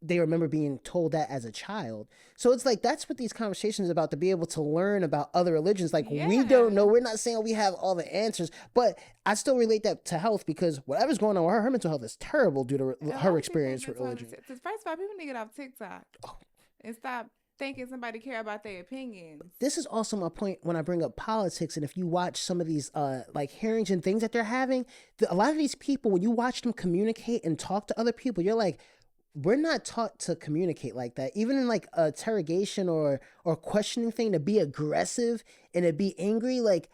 they remember being told that as a child. So it's like that's what these conversations are about, to be able to learn about other religions. Like we don't know, Yeah. we're not saying we have all the answers, but I still relate that to health because whatever's going on with her mental health is terrible due to A her lot of people experience with mental health religion. is, first of all, people need to get off TikTok and stop thinking somebody care about their opinions. This is also my point when I bring up politics, and if you watch some of these like hearings and things that they're having, a lot of these people, when you watch them communicate and talk to other people, you're like, we're not taught to communicate like that. Even in like a interrogation or questioning thing, to be aggressive and to be angry, like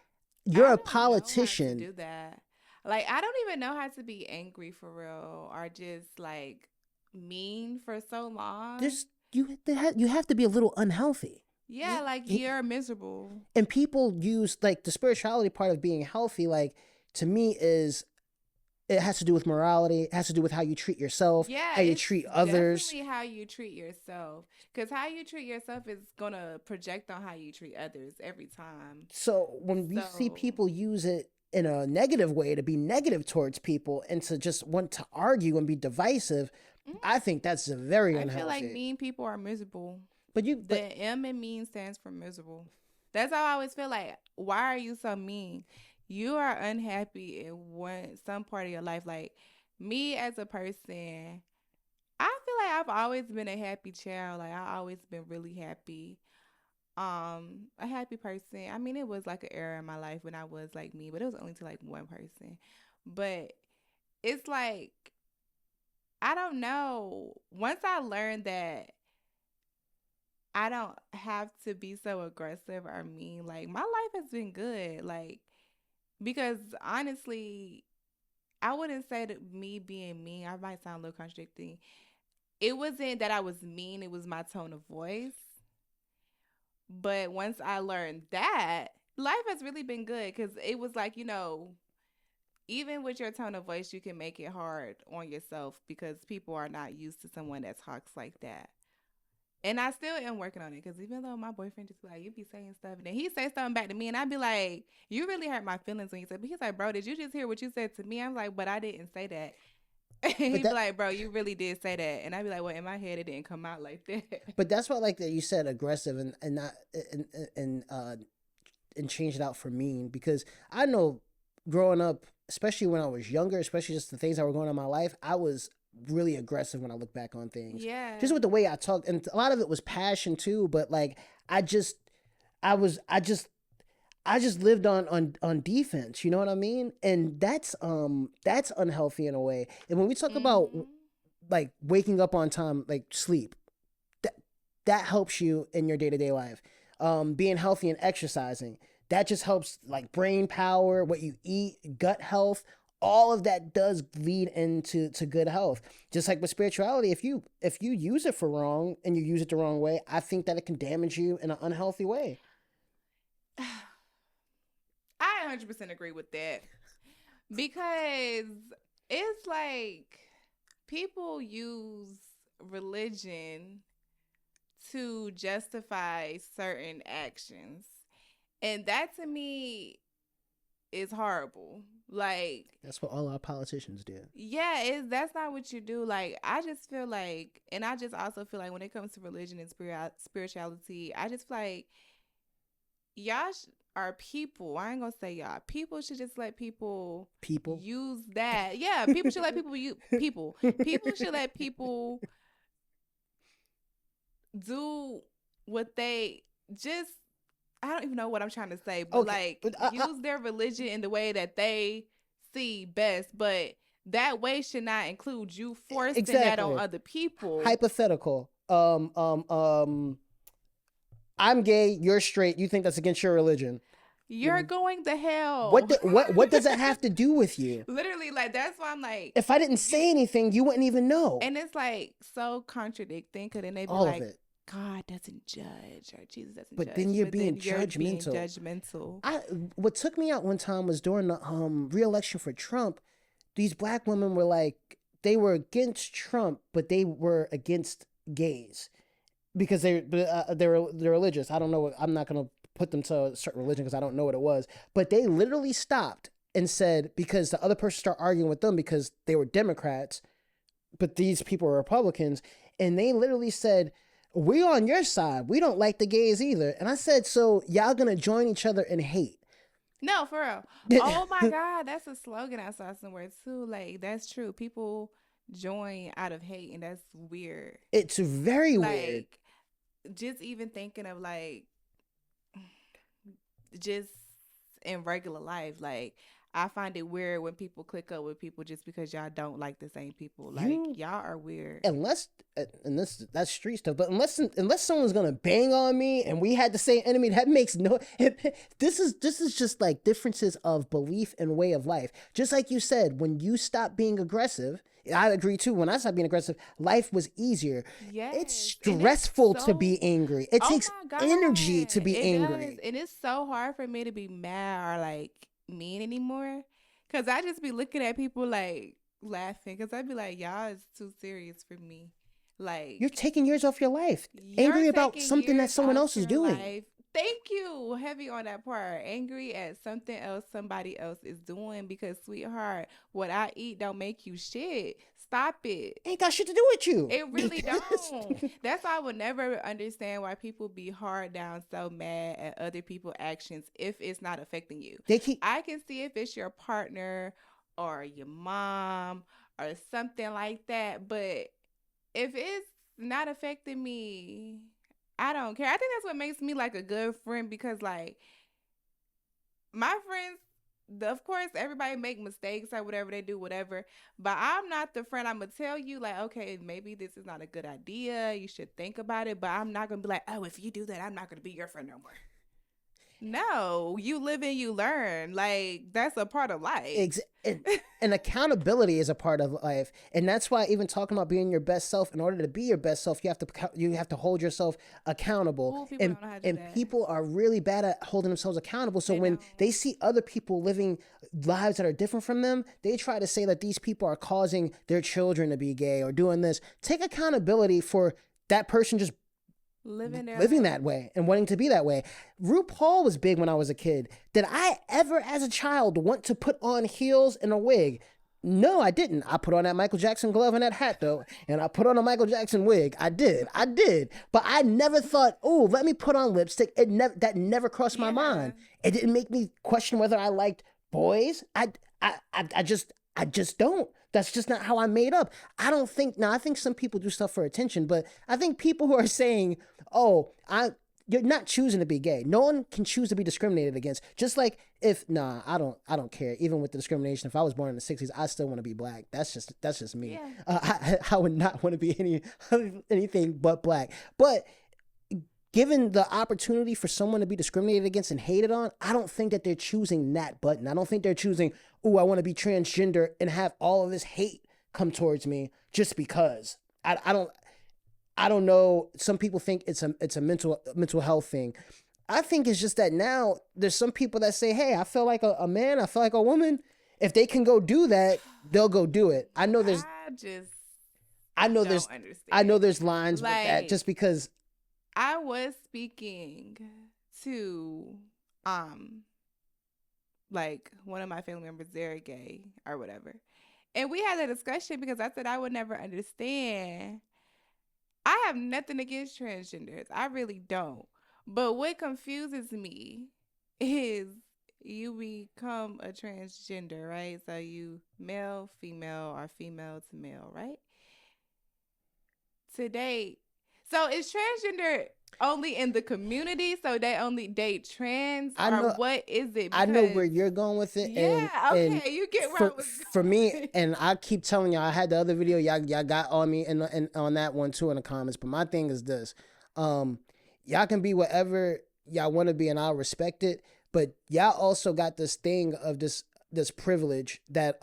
you're I a don't know how to politician. do that. Like, I don't even know how to be angry for real or just like mean for so long. There's you have to be a little unhealthy. Yeah, like you're miserable. And people use like the spirituality part of being healthy, like to me is it has to do with morality. It has to do with how you treat yourself, Yeah, how you it's treat others. definitely how you treat yourself. Because how you treat yourself is going to project on how you treat others every time. So when we see So, people use it in a negative way, to be negative towards people and to just want to argue and be divisive, mhm, I think that's very I feel like unhealthy. mean people are miserable. But The M in mean stands for miserable. That's how I always feel like, why are you so mean? you are unhappy in some part of your life, like me as a person, I feel like I've always been a happy child. Like I always been really happy. A happy person. I mean, it was like an era in my life when I was like me, but it was only to like one person. But it's like I don't know. Once I learned that I don't have to be so aggressive or mean, like my life has been good. Like because honestly, I wouldn't say that me being mean, I might sound a little contradicting. It wasn't that I was mean, it was my tone of voice. But once I learned that, life has really been good because it was like, even with your tone of voice, you can make it hard on yourself because people are not used to someone that talks like that. And I still am working on it because even though my boyfriend just be like, you be saying stuff, and then he say something back to me, and I'd be like, you really hurt my feelings when you said, but he's like, bro, did you just hear what you said to me? I'm like, but I didn't say that. And he'd be like, bro, you really did say that. And I'd be like, well, in my head, it didn't come out like that. But that's why, like that you said, aggressive and not and change it out for mean, because I know growing up, especially when I was younger, especially just the things that were going on in my life, I was really aggressive when I look back on things. Yeah. Just with the way I talked, and a lot of it was passion too. But like, I just, I was, I just lived on defense. You know what I mean? And that's unhealthy in a way. And when we talk about like waking up on time, like sleep, that helps you in your day-to-day life. Being healthy and exercising, that just helps, like brain power, what you eat, gut health. All of that does lead into good health. Just like with spirituality, if you use it for wrong and you use it the wrong way, I think that it can damage you in an unhealthy way. I 100% agree with that because it's like people use religion to justify certain actions. And that to me is horrible. Like That's what all our politicians do. yeah, that's not what you do. Like I just feel like, and I just also feel like when it comes to religion and spirituality, I just feel like y'all are people. I ain't gonna say y'all. People should just let people use that. Yeah, people should let people people. People should let people do what they just. I don't even know what I'm trying to say, but Okay, like but use their religion in the way that they see best. But that way should not include you forcing that on other people. Hypothetical. I'm gay. You're straight. You think that's against your religion? You're going to hell. What does it have to do with you? Literally, like that's why I'm like, if I didn't say anything, you wouldn't even know. And it's like so contradicting because then they be all like, of it. God doesn't judge or Jesus doesn't But judge. then you're being You're being judgmental. judgmental. What took me out one time was during the re-election for Trump. These black women were like, they were against Trump, but they were against gays because they're religious. I don't know. I'm not gonna put them to a certain religion because I don't know what it was. But they literally stopped and said, because the other person started arguing with them because they were Democrats, but these people were Republicans, and they literally said, we're on your side. We don't like the gays either. And I said, so y'all gonna join each other in hate? No, for real. Oh my God, that's a slogan I saw somewhere too. Like that's true. People join out of hate, and that's weird. It's very weird. Just even thinking of like, just in regular life, like I find it weird when people click up with people just because y'all don't like the same people. Like y'all are weird. Unless, and that's street stuff. But unless someone's gonna bang on me and we had the same enemy, that makes no. This is just like differences of belief and way of life. Just like you said, when you stop being aggressive. I agree too. When I stopped being aggressive, life was easier. Yes, it's stressful to be angry. It takes energy to be angry. And it's so hard for me to be mad or like mean anymore, because I just be looking at people like laughing, because I'd be like, y'all is too serious for me. Like you're taking years off your life, angry about something that someone else is doing. Thank you. Heavy on that part. Angry at something else somebody else is doing, because sweetheart, what I eat don't make you shit. Stop it. Ain't got shit to do with you. It really don't. That's why I would never understand why people be hard down so mad at other people's actions if it's not affecting you. I can see if it's your partner or your mom or something like that, but if it's not affecting me, I don't care. I think that's what makes me like a good friend, because like my friends, of course, everybody make mistakes or whatever they do, whatever. But I'm not the friend. I'm going to tell you, like, okay, maybe this is not a good idea. You should think about it. But I'm not going to be like, oh, if you do that, I'm not going to be your friend no more. No, you live and you learn. Like, that's a part of life. And accountability is a part of life. And that's why even talking about being your best self, in order to be your best self, you have to hold yourself accountable. Ooh, people don't know how to do that. People are really bad at holding themselves accountable. So when they see other people living lives that are different from them, they try to say that these people are causing their children to be gay or doing this. Take accountability for that person just living that way and wanting to be that way. RuPaul was big when I was a kid. Did I ever as a child want to put on heels and a wig? No, I didn't. I put on that Michael Jackson glove and that hat though, and I put on a Michael Jackson wig. I did. But I never thought, oh, let me put on lipstick. That never crossed my mind. It didn't make me question whether I liked boys. I just don't. That's just not how I'm made up. I think some people do stuff for attention, but I think people who are saying, oh, you're not choosing to be gay. No one can choose to be discriminated against. Just like I don't care. Even with the discrimination, if I was born in the 60s, I still want to be black. That's just me. Yeah. I would not want to be anything but black. But given the opportunity for someone to be discriminated against and hated on, I don't think that they're choosing that button. I don't think they're choosing, oh, I want to be transgender and have all of this hate come towards me just because. I don't know. Some people think it's a mental health thing. I think it's just that now there's some people that say, hey, I feel like a man, I feel like a woman. If they can go do that, they'll go do it. I know there's lines with that just because. I was speaking to like one of my family members, they're gay or whatever. And we had a discussion because I said I would never understand. I have nothing against transgenders. I really don't. But what confuses me is you become a transgender, right? So you male, female, or female to male, right? Today, so is transgender only in the community? So they only date trans? Or what is it? Because I know where you're going with it. Yeah, okay. You get where I was going. For me, and I keep telling y'all, I had the other video, y'all got on me and on that one too in the comments. But my thing is this. Y'all can be whatever y'all want to be and I'll respect it. But y'all also got this thing of this privilege that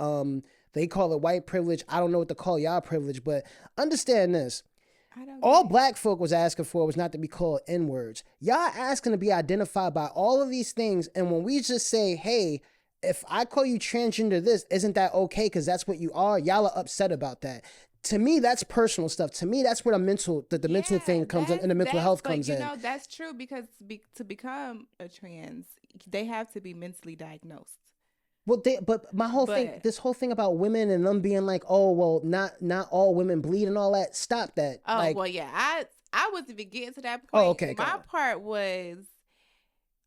they call it white privilege. I don't know what to call y'all privilege, but understand this. All black folk was asking for was not to be called N-words. Y'all asking to be identified by all of these things. And when we just say, hey, if I call you transgender this, isn't that okay? Because that's what you are. Y'all are upset about that. To me, that's personal stuff. To me, that's where the mental thing comes in and the mental health comes in. You know, that's true because to become a trans, they have to be mentally diagnosed. Well, but my whole thing, this whole thing about women and them being like, oh, well, not all women bleed and all that. Stop that. Oh, like, well, yeah. I wasn't even getting to that point. Oh, okay. My part was,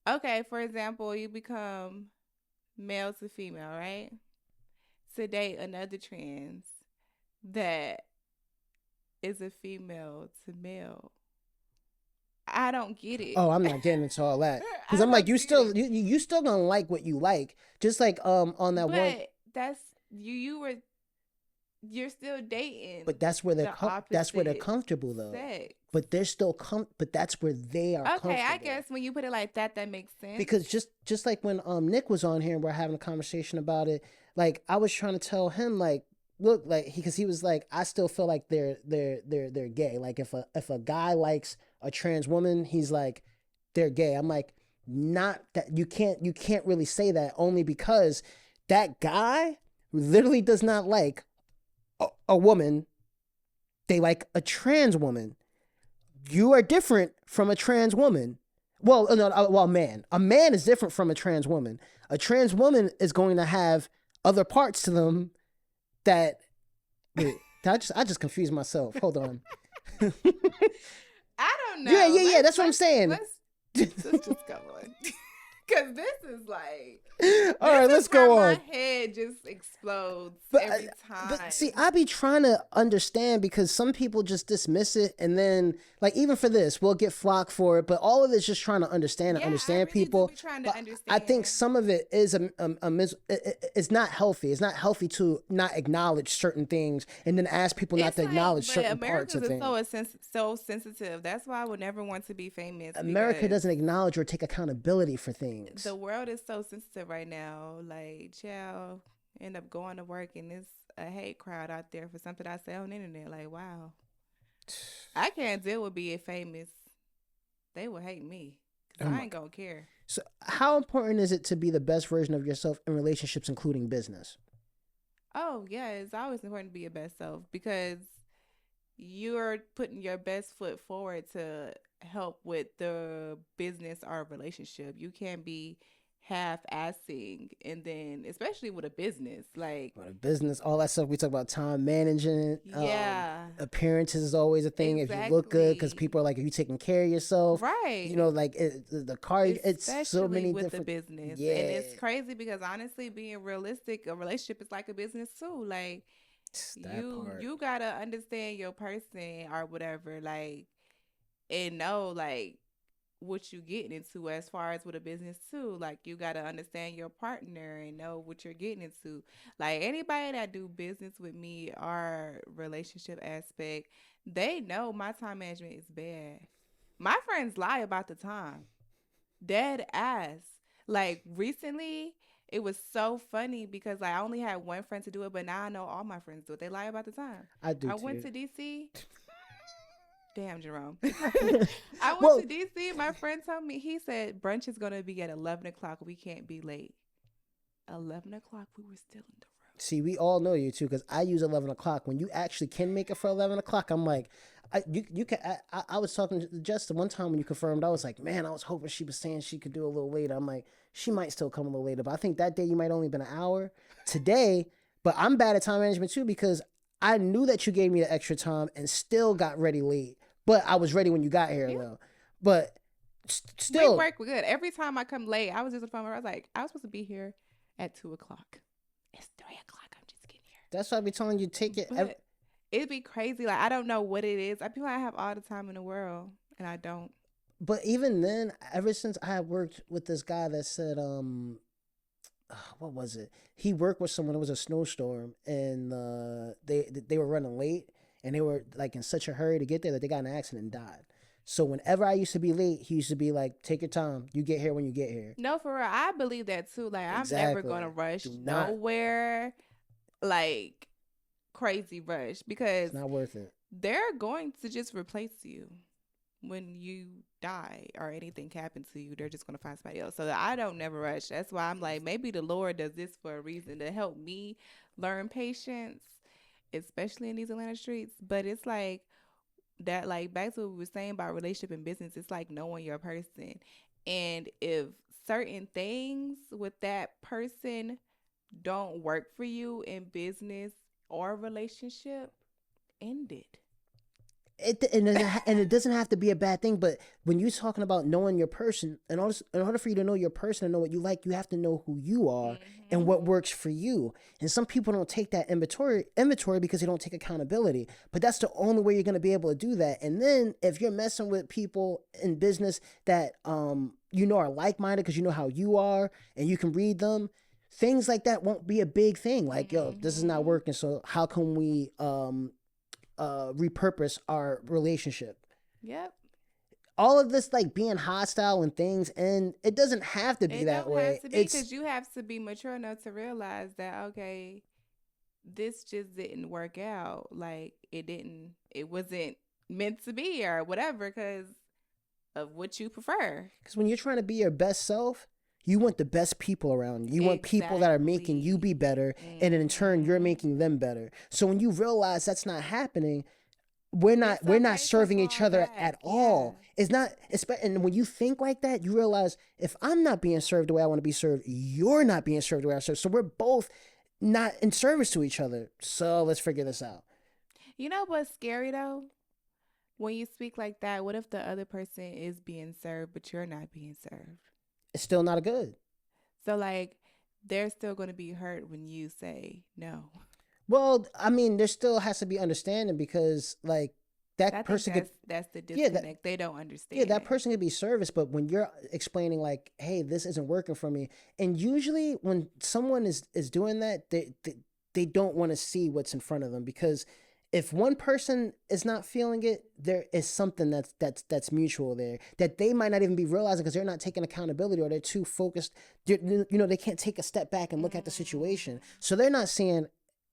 okay, for example, you become male to female, right? To date another trans that is a female to male. I don't get it. Oh, I'm not getting into all that because I'm like, you still gonna like what you like, just like on that one. But that's you're still dating. But that's where they're comfortable though. Sex. But they're still but that's where they are. Okay, I guess when you put it like that makes sense. Because just like when Nick was on here and we're having a conversation about it, like I was trying to tell him like, look, like because he was like, I still feel like they're gay. Like if a guy likes a trans woman, he's like, they're gay. I'm like, not that you can't really say that, only because that guy literally does not like a woman. They like a trans woman. You are different from a trans woman. Well, no, a man. A man is different from a trans woman. A trans woman is going to have other parts to them that. I just confused myself. Hold on. I don't know. Yeah. That's what I'm saying. Let's just go on. Because this is like, all right, let's go on. My head just explodes But, every time. But see, I be trying to understand because some people just dismiss it, and then like even for this, we'll get flock for it. But all of it's just trying to understand and understand I really people. do be trying but to understand. I think some of it is it's not healthy. It's not healthy to not acknowledge certain things and then ask people not to acknowledge certain parts of things. Americans is so sensitive. That's why I would never want to be famous. America doesn't acknowledge or take accountability for things. The world is so sensitive right now. Like, child, end up going to work and there's a hate crowd out there for something I say on the internet. Like, wow. I can't deal with being famous. They will hate me because I ain't gonna care. So how important is it to be the best version of yourself in relationships, including business? Oh, yeah. It's always important to be your best self because you're putting your best foot forward to help with the business or relationship. You can't be half-assing, and then especially with a business, like a business, all that stuff we talk about, time managing. Appearances is always a thing. Exactly. If you look good, because people are like, are you taking care of yourself? Right. You know, like the car. It's so many with different the business. Yeah. And it's crazy because honestly, being realistic, a relationship is like a business too. Like you gotta understand your person or whatever, like, and know like what you getting into as far as with a business too. Like you got to understand your partner and know what you're getting into. Like anybody that do business with me or relationship aspect, they know my time management is bad. My friends lie about the time. Dead ass. Like recently, it was so funny because like, I only had one friend to do it, but now I know all my friends do it. They lie about the time. I do. I went to DC. Damn, Jerome. I went to DC. My friend told me, he said, brunch is going to be at 11 o'clock. We can't be late. 11 o'clock, we were still in the room. See, we all know you too, because I use 11 o'clock. When you actually can make it for 11 o'clock, I'm like, you can. I was talking to Justin one time when you confirmed. I was like, man, I was hoping she was saying she could do a little later. I'm like, she might still come a little later, but I think that day you might only been an hour. Today, but I'm bad at time management too because I knew that you gave me the extra time and still got ready late. But I was ready when you got here, though. But still, we work good. Every time I come late, I was just on the phone. I was like, I was supposed to be here at 2 o'clock. It's 3 o'clock. I'm just getting here. That's why I be telling you, take it. It'd be crazy. Like I don't know what it is. I feel like I have all the time in the world, and I don't. But even then, ever since I had worked with this guy that said, what was it? He worked with someone. It was a snowstorm, and they were running late. And they were like in such a hurry to get there that they got in an accident and died. So whenever I used to be late, he used to be like, take your time. You get here when you get here. No, for real. I believe that too. Like, exactly. I'm never going to rush nowhere, like crazy rush, because it's not worth it. They're going to just replace you when you die or anything happens to you. They're just going to find somebody else. So I don't never rush. That's why I'm like, maybe the Lord does this for a reason to help me learn patience, especially in these Atlanta streets. But it's like that, like back to what we were saying about relationship and business, it's like knowing your person. And if certain things with that person don't work for you in business or relationship, end it. And it doesn't have to be a bad thing, but when you're talking about knowing your person, in order for you to know your person and know what you like, you have to know who you are and what works for you. And some people don't take that inventory because they don't take accountability. But that's the only way you're going to be able to do that. And then if you're messing with people in business that you know are like-minded because you know how you are and you can read them, things like that won't be a big thing. Like, yo, this is not working, so how can we repurpose our relationship? Yep. All of this, like being hostile and things, and it doesn't have to be that way. It don't have to be, because you have to be mature enough to realize that, okay, this just didn't work out. Like it wasn't meant to be or whatever because of what you prefer. Because when you're trying to be your best self, you want the best people around you. You want people that are making you be better, and in turn, you're making them better. So when you realize that's not happening, we're not serving each other at all. It's not. And when you think like that, you realize if I'm not being served the way I want to be served, you're not being served the way I serve. So we're both not in service to each other. So let's figure this out. You know what's scary though? When you speak like that, what if the other person is being served, but you're not being served? It's still not a good. So, like, they're still going to be hurt when you say no. Well, I mean, there still has to be understanding because like that I think person could, that's the yeah, that disconnect. They don't yeah, that understand. person could be service, but when you're explaining like, hey, this isn't working for me, and usually when someone is doing that, they don't want to see what's in front of them because if one person is not feeling it, there is something that's mutual there that they might not even be realizing because they're not taking accountability or they're too focused. They can't take a step back and look at the situation, so they're not seeing.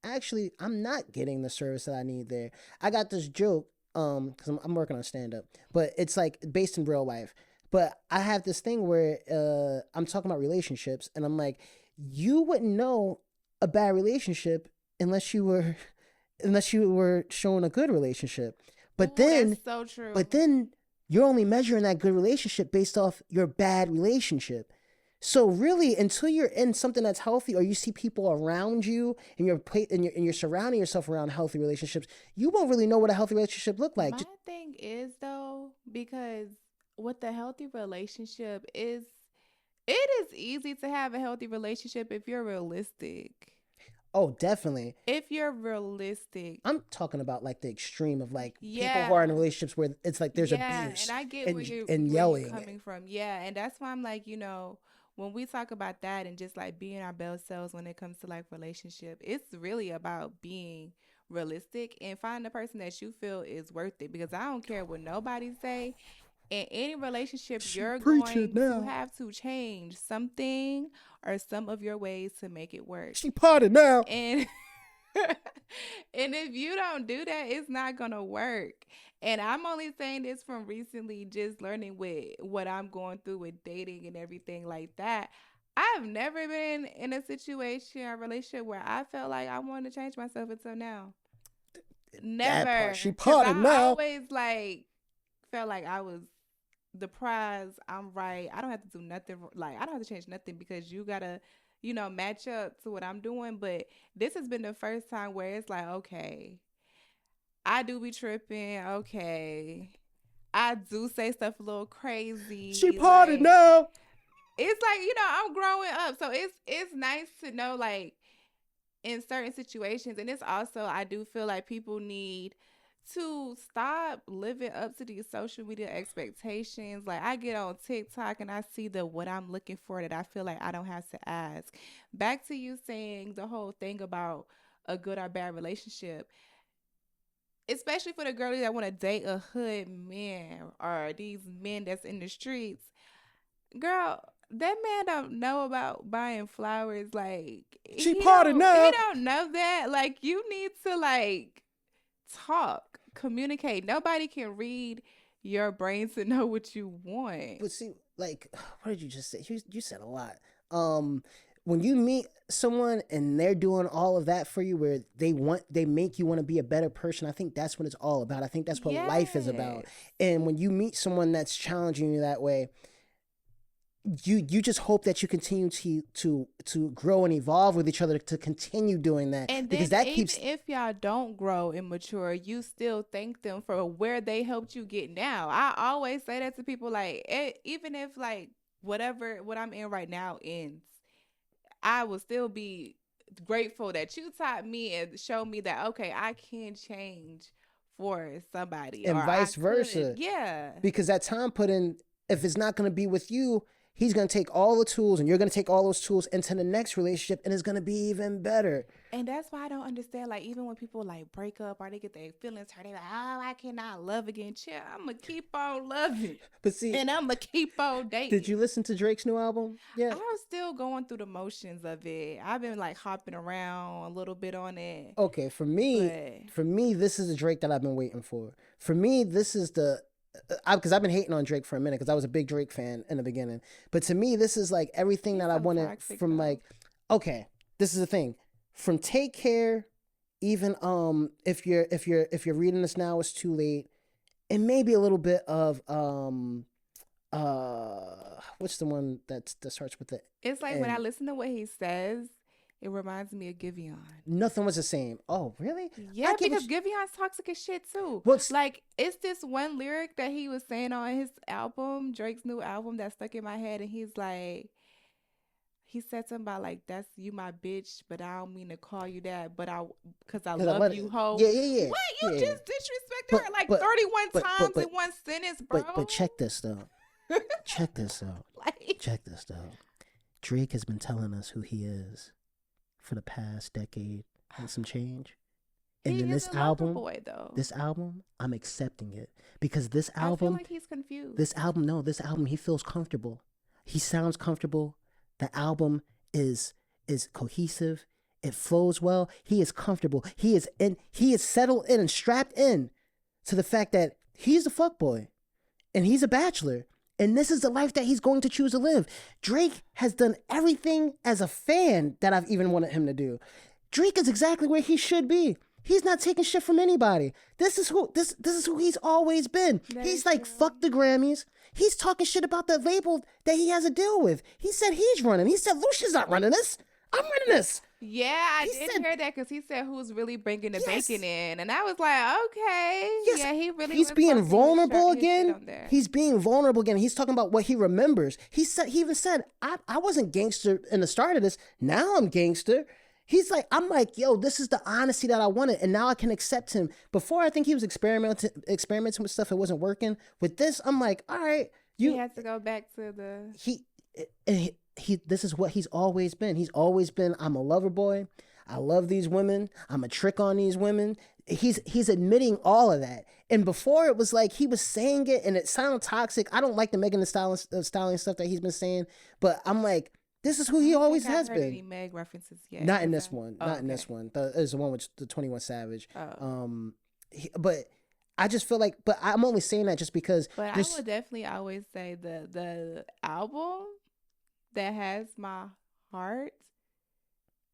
Actually, I'm not getting the service that I need there. I got this joke because I'm working on stand up, but it's like based in real life. But I have this thing where I'm talking about relationships, and I'm like, you wouldn't know a bad relationship unless you were showing a good relationship. But Ooh, then, that's so true. but then you're only measuring that good relationship based off your bad relationship. So really, until you're in something that's healthy, or you see people around you, and you're surrounding yourself around healthy relationships, you won't really know what a healthy relationship look like. My thing is though, because with a healthy relationship is it is easy to have a healthy relationship if you're realistic. Oh, definitely. If you're realistic. I'm talking about like the extreme of like people who are in Yeah. relationships where it's like there's Yeah, and abuse I get and where you yelling. coming from. Yeah, and that's why I'm like, when we talk about that and just like being our best selves when it comes to like relationship, it's really about being realistic and find the person that you feel is worth it because I don't care what nobody say. In any relationship, She you're preaching going to now. have to change something or some of your ways to make it work. She potted now. And and if you don't do that, it's not gonna work. And I'm only saying this from recently just learning with what I'm going through with dating and everything like that. I've never been in a situation or relationship where I felt like I wanted to change myself until now. That part. Never. She Cause potted I now. always like felt like I was the prize. I'm right. I don't have to do nothing. Like I don't have to change nothing because you gotta, match up to what I'm doing. But this has been the first time where it's like, okay, I do be tripping. Okay, I do say stuff a little She crazy. potted Like now. it's like I'm growing up, so it's nice to know like in certain situations, and it's also I do feel like people need to stop living up to these social media expectations. Like I get on TikTok and I see the what I'm looking for that I feel like I don't have to ask. Back to you saying the whole thing about a good or bad relationship, especially for the girlies that want to date a hood man or these men that's in the streets. Girl, that man don't know about buying flowers. Like She he potted don't he now. don't know that. Like you need to like talk, communicate. Nobody can read your brain to know what you want. But see, like, what did you just say? You said a lot. Um, when you meet someone and they're doing all of that for you, where they make you want to be a better person. I think that's what it's all about. I think that's what life is about. Yes. And when you meet someone that's challenging you that way, you just hope that you continue to grow and evolve with each other to continue doing that And because then that even keeps if y'all don't grow and mature, you still thank them for where they helped you get now. I always say that to people like even if like whatever what I'm in right now ends, I will still be grateful that you taught me and showed me that okay, I can change for somebody or and I vice could. versa Yeah. because that time put in, if it's not going to be with you, he's going to take all the tools and you're going to take all those tools into the next relationship and it's going to be even better. And that's why I don't understand. Like, even when people like break up or they get their feelings hurt, they like, oh, I cannot love again. Chill, I'm gonna keep on loving, But see, and I'm gonna keep on did you dating. listen to Drake's new album? Yeah. I'm still going through the motions of it. I've been like hopping around a little bit on it, Okay, but for me, this is the Drake that I've been waiting for. For me, this is the because I've been hating on Drake for a minute because I was a big Drake fan in the beginning. But to me, this is like everything he's that I so wanted toxic from though. like. Okay, this is the thing. From Take Care, even if you're reading this now, it's too late. And maybe a little bit of what's the one that starts with the It's like when I N? listen to what he says, It reminds me of Giveon. Nothing was the same. Oh, really? Yeah, because Giveon's toxic as shit too. Like, it's this one lyric that he was saying on his album, Drake's new album, that stuck in my head, and he's like, he said something about like, that's you my bitch, but I don't mean to call you that, but because I love you, ho. Yeah. What? You just disrespected her like 31 times in one sentence, bro. But check this though. Check this out. Check this though. Drake has been telling us who he is for the past decade and some change. And then this album, boy, though. This album, I'm accepting it because this album, I feel like he's confused. This album, he feels comfortable. He sounds comfortable. The album is cohesive. It flows well. He is comfortable. He is settled in and strapped in to the fact that he's a fuckboy and he's a bachelor. And this is the life that he's going to choose to live. Drake has done everything as a fan that I've even wanted him to do. Drake is exactly where he should be. He's not taking shit from anybody. This is who he's always been. He's like, fuck the Grammys. He's talking shit about the label that he has a deal with. He said he's running. He said Lucia's not running this. I'm running this. Yeah, I did hear that because he said who's really bringing the bacon in, and I was like, okay, yeah, he's being vulnerable again. He's being vulnerable again. He's talking about what he remembers. He even said, I wasn't gangster in the start of this. Now I'm gangster. I'm like, yo, this is the honesty that I wanted, and now I can accept him. Before, I think he was experimenting with stuff that wasn't working. With this, I'm like, all right, he has to go back to the this is what he's always been. He's always been, I'm a lover boy. I love these women. I'm a trick on these women. He's admitting all of that. And before it was like he was saying it and it sounded toxic. I don't like the Megan Thee Stallion stuff that he's been saying, but I'm like, this is who he always has been. Any Meg references yet? Not in this one. Not in this one. There's the one with the 21 Savage. Oh. But I just feel like, but I'm only saying that just because. But I would definitely always say the album that has my heart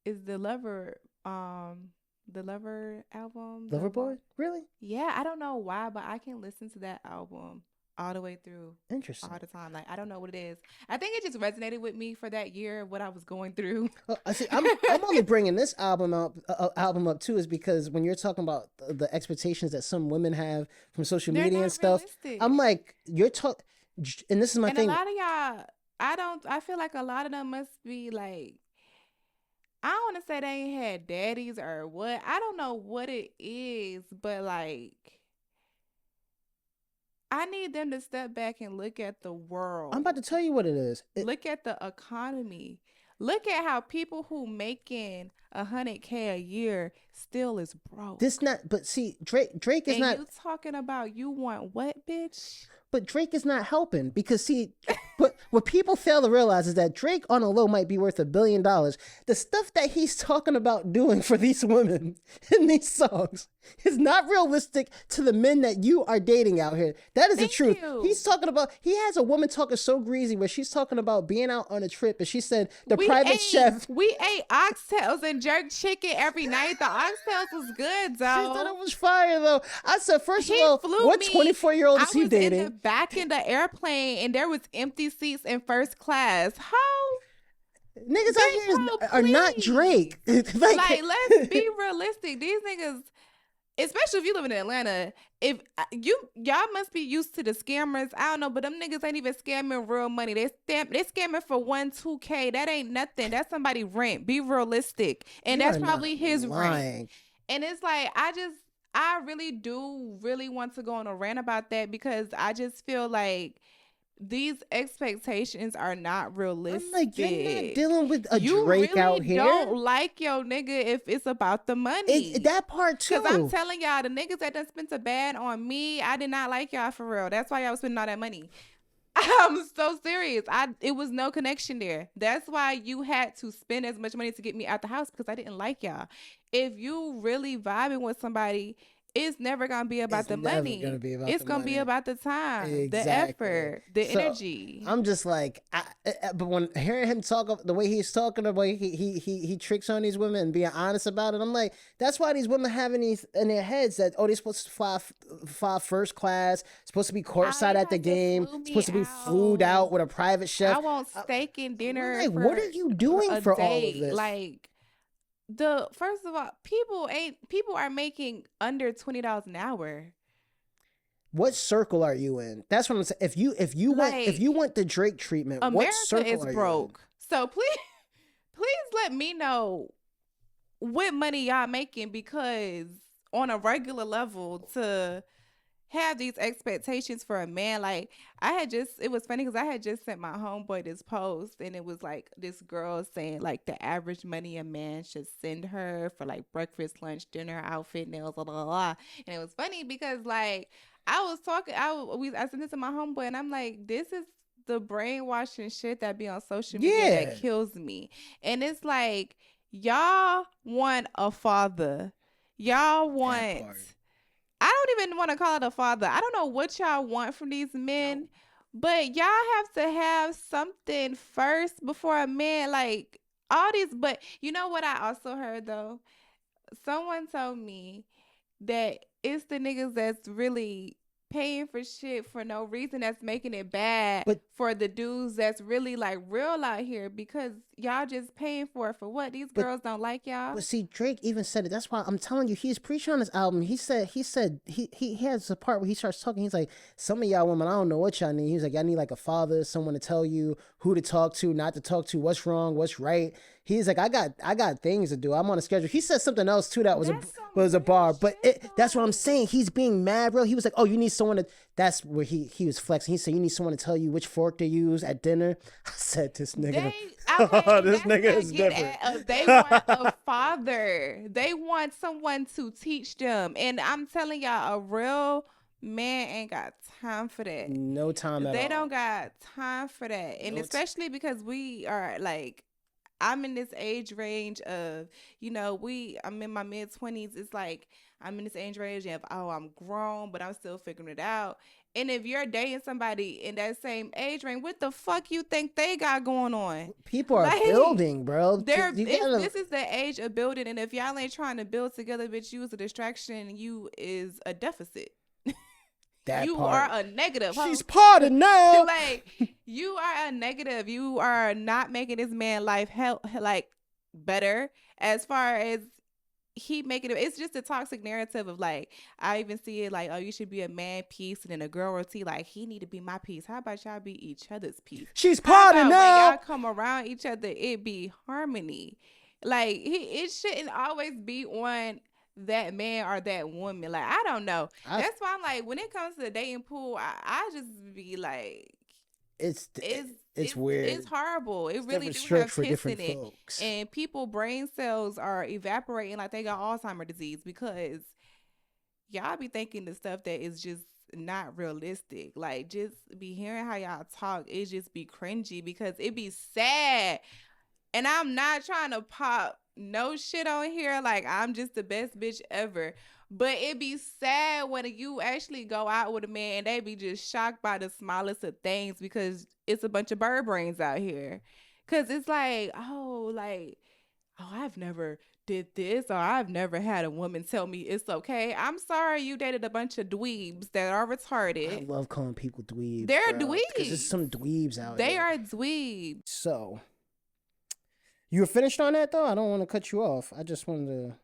is the Lover album. Loverboy? Really? Yeah, I don't know why, but I can listen to that album all the way through. Interesting. All the time. Like, I don't know what it is. I think it just resonated with me for that year, what I was going through. I see. I'm only bringing this album up too is because when you're talking about the expectations that some women have from social media and stuff, realistic. I'm like, and this is my thing. And a lot of y'all, I feel like a lot of them must be like, I don't want to say they ain't had daddies or what. I don't know what it is, but like, I need them to step back and look at the world. I'm about to tell you what it is. Look at the economy. Look at how people who making $100K a year still is broke. But see, Drake is not. And you talking about you want what, bitch? But Drake is not helping because but what people fail to realize is that Drake on a low might be worth $1 billion. The stuff that he's talking about doing for these women in these songs is not realistic to the men that you are dating out here. That is the truth. He's talking about, he has a woman talking so greasy where she's talking about being out on a trip and she said private chef. We ate oxtails and jerk chicken every night. The oxtails was good, though. She said it was fire, though. I said, first of all, what 24-year-old is he dating? I was back in the airplane and there was empty seats in first class. How? Niggas out here are not Drake. like, let's be realistic. These niggas, especially if you live in Atlanta, if y'all must be used to the scammers. I don't know, but them niggas ain't even scamming real money. They scamming for 1-2K. That ain't nothing. That's somebody rent. Be realistic, and that's probably his rent. And it's like I really do want to go on a rant about that because I just feel like these expectations are not realistic. I'm like, you're not dealing with a Drake really out here. You don't like your nigga if it's about the money. That part too. Because I'm telling y'all, the niggas that done spent a bad on me, I did not like y'all for real. That's why y'all was spending all that money. I'm so serious. It was no connection there. That's why you had to spend as much money to get me out the house because I didn't like y'all. If you really vibing with somebody, it's never gonna be about the money. It's gonna be about the time, the effort, the energy. I'm just like, but when hearing him talk the way he's talking, the way he tricks on these women and being honest about it, I'm like, that's why these women having these in their heads that they're supposed to fly first class, supposed to be courtside at the game, supposed to be flued out with a private chef. I want steak and dinner. Like, what are you doing for all of this? Like, first of all, people are making under $20 an hour. What circle are you in? That's what I'm saying. If you want the Drake treatment, America what circle is are broke. So please let me know what money y'all making, because on a regular level to have these expectations for a man, like it was funny because I had just sent my homeboy this post, and it was like this girl saying like the average money a man should send her for like breakfast, lunch, dinner, outfit, nails, blah blah blah. And it was funny because like I sent this to my homeboy, and I'm like, this is the brainwashing shit that be on social media that kills me. And it's like, y'all want a father, y'all want, I don't even want to call it a father. I don't know what y'all want from these men, but y'all have to have something first before a man. Like all these, but you know what I also heard though? Someone told me that it's the niggas that's really paying for shit for no reason that's making it bad for the dudes that's really like real out here, because y'all just paying for it for what? These girls don't like y'all. But see, Drake even said it. That's why I'm telling you, he's preaching on this album. He said he has a part where he starts talking. He's like, some of y'all women, I don't know what y'all need. He's like, y'all need like a father, someone to tell you who to talk to, not to talk to, what's wrong, what's right. He's like, I got things to do. I'm on a schedule. He said something else too that was a bar, but that's what I'm saying. He's being mad real. He was like, oh, you need someone to. That's where he was flexing. He said, you need someone to tell you which fork to use at dinner. I said, this nigga. This nigga is different. They want a father. They want someone to teach them, and I'm telling y'all, a real man ain't got time for that. No time at all. They don't got time for that, and especially because we are like, I'm in this age range of, I'm in my mid 20s. It's like I'm in this age range of, I'm grown, but I'm still figuring it out. And if you're dating somebody in that same age range, what the fuck you think they got going on? People are building, bro. This is the age of building, and if y'all ain't trying to build together, bitch, you is a distraction. You is a deficit. You are a negative. She's parted now. Like, you are a negative. You are not making this man life better, as far as he making it. It's just a toxic narrative of like, I even see it like, oh, you should be a man piece, and then a girl routine like, he need to be my piece. How about y'all be each other's piece? She's parted now. When y'all come around each other, it be harmony. Like, it shouldn't always be on that man or that woman. Like, I don't know. That's why I'm like, when it comes to the dating pool, I just be like, it's weird. It's horrible. It really do have piss in it. Folks. And people brain cells are evaporating like they got Alzheimer's disease, because y'all be thinking the stuff that is just not realistic. Like, just be hearing how y'all talk, it just be cringy, because it be sad. And I'm not trying to pop no shit on here like I'm just the best bitch ever, but it be sad when you actually go out with a man and they be just shocked by the smallest of things, because it's a bunch of bird brains out here. Because it's like, I've never did this, or I've never had a woman tell me it's okay. I'm sorry you dated a bunch of dweebs that are retarded. I love calling people dweebs. They're dweebs. Because there's some dweebs out there. They are dweebs. So, you were finished on that though? I don't want to cut you off. I just wanted to.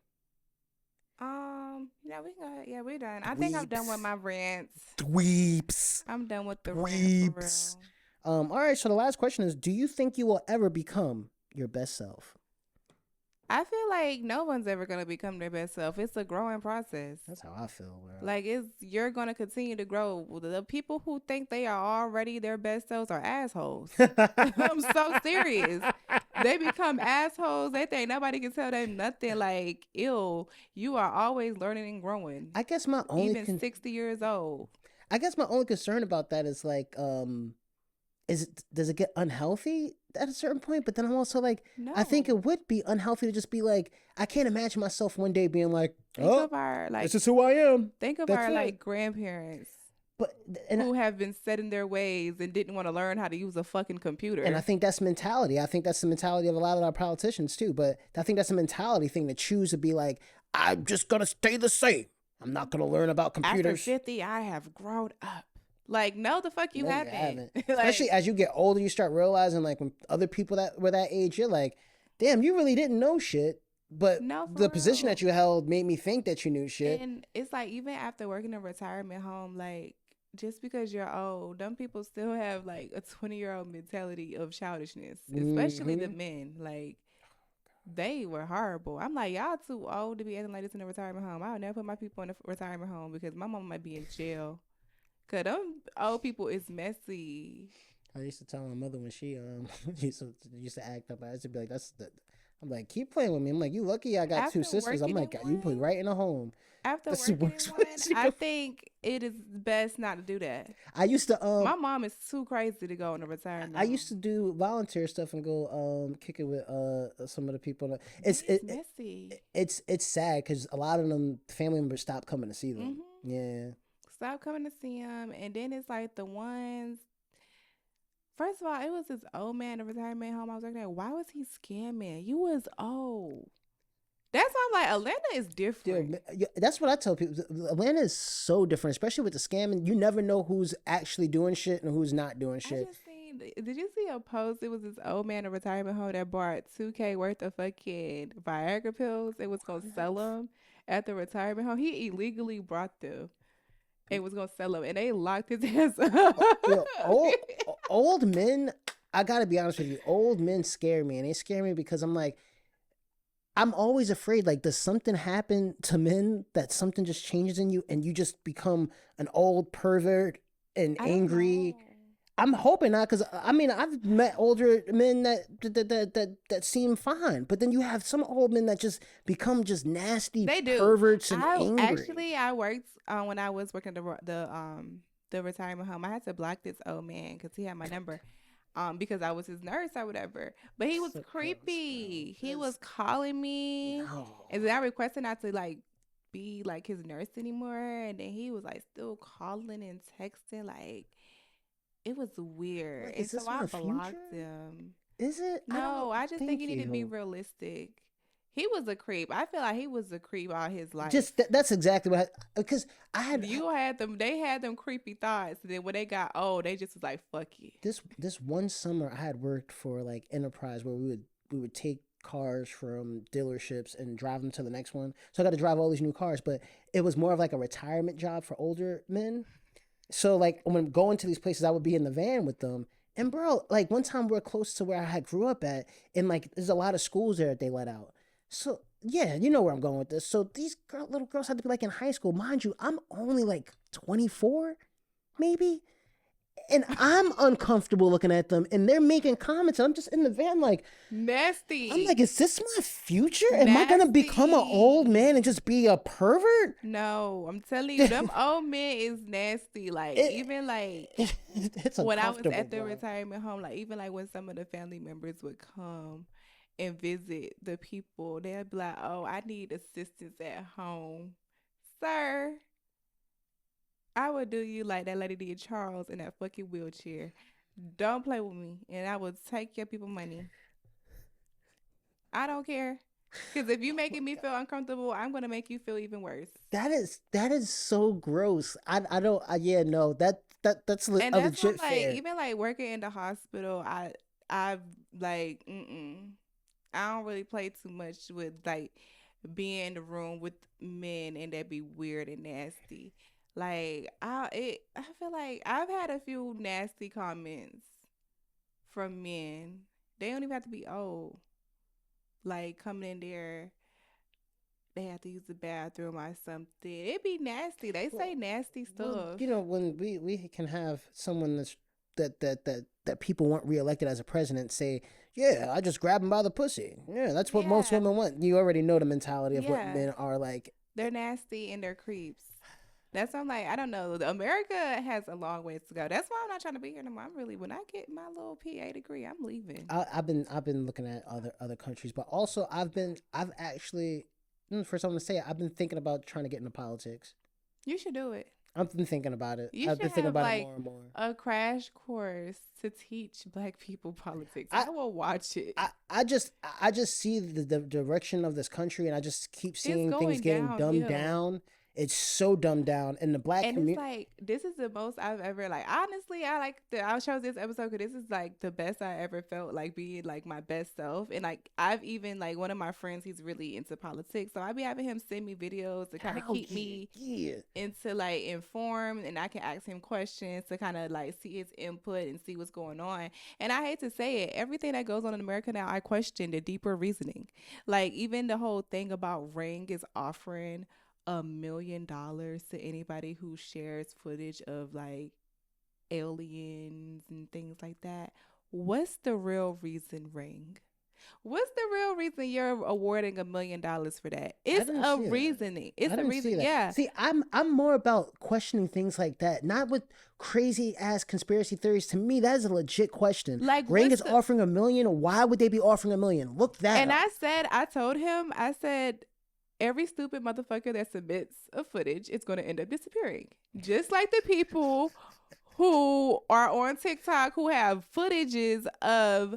Yeah, we're done. I think I'm done with my rants. Dweeps. I'm done with the rants. All right. So the last question is: do you think you will ever become your best self? I feel like no one's ever gonna become their best self. It's a growing process. That's how I feel, bro. Like, you're gonna continue to grow. The people who think they are already their best selves are assholes. I'm so serious. They become assholes. They think nobody can tell them nothing. Like, ew, you are always learning and growing. I guess my only even 60 years old. I guess my only concern about that is like, does it get unhealthy at a certain point? But then I'm also like, no. I think it would be unhealthy to just be like, I can't imagine myself one day being like, this is who I am. Think of our like grandparents. Who have been set in their ways and didn't want to learn how to use a fucking computer. And I think that's mentality. I think that's the mentality of a lot of our politicians too. But I think that's a mentality thing to choose to be like, I'm just going to stay the same. I'm not going to learn about computers. After 50, I have grown up. Like, no, the fuck you haven't. Like, especially as you get older, you start realizing like when other people that were that age, you're like, damn, you really didn't know shit. But No, for the position that real. you held made me think that you knew shit. And it's like even after working in a retirement home, like just because you're old, them people still have like a 20-year-old mentality of childishness, especially the Hmm. men. Like they were horrible. I'm like, y'all too old to be acting like this in a retirement home. I would never put my people in a retirement home because my mom might be in jail. Cause them old people is messy. I used to tell my mother when she used to act up. I used to be like, "That's the." I'm like, keep playing with me. I'm like, you lucky I got two After sisters. I'm working in like, you put one, right in a home. after That's the working in worst one, place you I could. think it is best not to do that. I used to My mom is too crazy to go in a I retirement used to home. do volunteer stuff and go kick it with some of the people. They It's is messy. it's sad because a lot of them family members stopped coming to see them. Hmm. Yeah, Stop coming to see him, and then it's like the ones. First of all, it was this old man in a retirement home I was working at. Why was he scamming? You was old. That's why I'm like, Atlanta is different. dude, that's what I tell people. Atlanta is so different, especially with the scamming. You never know who's actually doing shit and who's not doing I shit. just seen. Did you see a post? It was this old man in a retirement home that bought 2K worth of fucking Viagra pills. It was gonna sell them at the retirement home. He illegally brought them. It was gonna sell them, and they locked his ass You up. know, old men. I gotta be honest with you. Old men scare me, and they scare me because I'm like, I'm always afraid. Like, does something happen to men that something just changes in you, and you just become an old pervert and I don't angry? know. I'm hoping not, because I mean I've met older men that seem fine, but then you have some old men that just become just nasty They do. perverts and angry. I worked when I was working the retirement home. I had to block this old man because he had my number, because I was his nurse or whatever. But he was So gross, creepy. bro. He was calling me, No. and then I requested not to like be like his nurse anymore. And then he was like still calling and texting like it was weird. Like, And is so this I my future? blocked him. Is it? I don't No, I just think think you need to be you. realistic. He was a creep. I feel like he was a creep all his life. Just that's exactly what. Because I had You had them. They had them creepy thoughts. And then when they got old, they just was like, "Fuck it." this one summer I had worked for like Enterprise where we would take cars from dealerships and drive them to the next one. So I got to drive all these new cars, but it was more of like a retirement job for older men. So like when going to these places, I would be in the van with them. And bro, like one time we're close to where I had grew up at, and like there's a lot of schools there that they let out. So yeah, you know where I'm going with this. So these little girls had to be like in high school, mind you. I'm only like 24, maybe, and I'm uncomfortable looking at them, and they're making comments, and I'm just in the van like, Nasty. I'm like, is this my future? Am I gonna become an old man and just be a pervert? No, I'm telling you, them old men is nasty. Like It, even like it's when I was uncomfortable, at the bro. retirement home, like even like when some of the family members would come and visit the people, they'd be like, "Oh, I need assistance at home, sir." I would do you like that lady did Charles in that fucking wheelchair. Don't play with me, and I would take your people money. I don't care, because if you making me feel uncomfortable, I'm gonna make you feel even worse. That is so gross. I don't. Yeah, no. That's And a that's why I'm legit like, fair. even like working in the hospital, I've like, I don't really play too much with like being in the room with men and that be weird and nasty. Like I feel like I've had a few nasty comments from men. They don't even have to be old. Like coming in there, they have to use the bathroom or something. It be nasty. They say Well, nasty well, stuff. when we can have someone that people want reelected as a president say, yeah, I just grab him by the pussy. Yeah, that's what most Yeah, women want. You already know the mentality of what yeah. men are like. They're nasty and they're creeps. That's why I'm like, I don't know. America has a long ways to go. That's why I'm not trying to be here no more. I'm really when I get my little PA degree, I'm leaving. I've been looking at other countries, but also I've actually for something to say, I've been thinking about trying to get into politics. You should do it. I've been thinking about it. You I've been should thinking have about it like more and more. a crash course to teach black people politics. I I will watch it. I just see the direction of this country, and I just keep It's seeing things going getting dumbed downhill. down, It's so dumbed down in the black And it's community. like, this is the most I've ever, like, honestly, I chose this episode because this is like the best I ever felt, like being like my best self. And like, I've even, like, one of my friends, he's really into politics, so I be having him send me videos to kind of keep me into, like, informed, and I can ask him questions to kind of like see his input and see what's going on. And I hate to say it, everything that goes on in America now, I question the deeper reasoning. Like, even the whole thing about Ring is offering $1 million to anybody who shares footage of like aliens and things like that. What's the real reason, Ring? What's the real reason you're awarding $1 million for that? It's a reasoning. It's a reason. Yeah. See, I'm more about questioning things like that, not with crazy ass conspiracy theories. To me, that is a legit question. Like, Ring is offering $1 million. Why would they be offering $1 million? Look that and up. I told him, I said, every stupid motherfucker that submits a footage is going to end up disappearing. Just like the people who are on TikTok who have footages of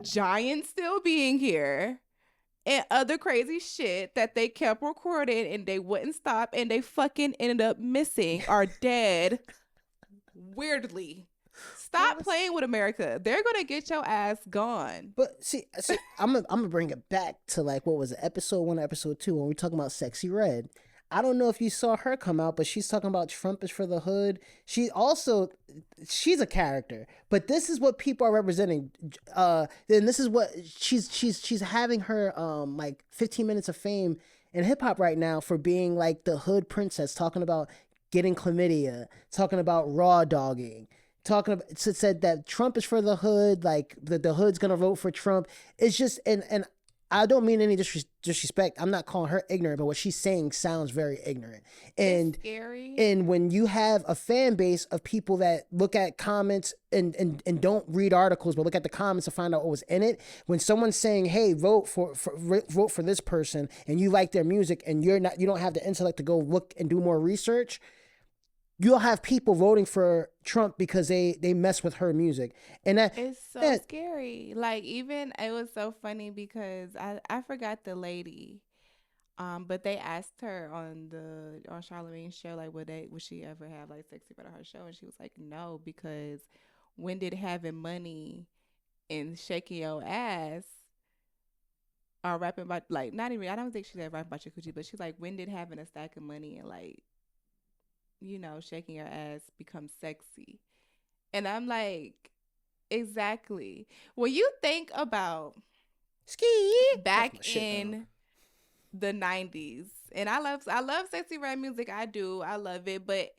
giants still being here and other crazy shit that they kept recording and they wouldn't stop, and they fucking ended up missing or dead weirdly. Stop playing with America. They're gonna get your ass gone. But see, I'm gonna bring it back to like what was it, episode 1 or episode 2 when we talking about Sexy Red. I don't know if you saw her come out, but she's talking about Trump is for the hood. She's a character, but this is what people are representing. Then this is what she's having her like 15 minutes of fame in hip hop right now for being like the hood princess, talking about getting chlamydia, talking about raw dogging, talking about, it said that Trump is for the hood, like the hood's gonna vote for Trump. It's just, and I don't mean any disrespect. I'm not calling her ignorant, but what she's saying sounds very ignorant. And it's scary. And when you have a fan base of people that look at comments and don't read articles, but look at the comments to find out what was in it. When someone's saying, "Hey, vote for this person," and you like their music, and you don't have the intellect to go look and do more research, you'll have people voting for Trump because they mess with her music. And it's so scary. Like, even it was so funny because I forgot the lady, but they asked her on Charlamagne's show, like, would she ever have like Sexy Red on her show, and she was like, no, because when did having money and shaking your ass or rapping about, like, not even, I don't think she's ever rapping about your coochie, but she's like, when did having a stack of money and like, you know, shaking your ass become sexy? And I'm like, exactly. When you think about back in the 90s, and I love Sexy Red music, I do, I love it, but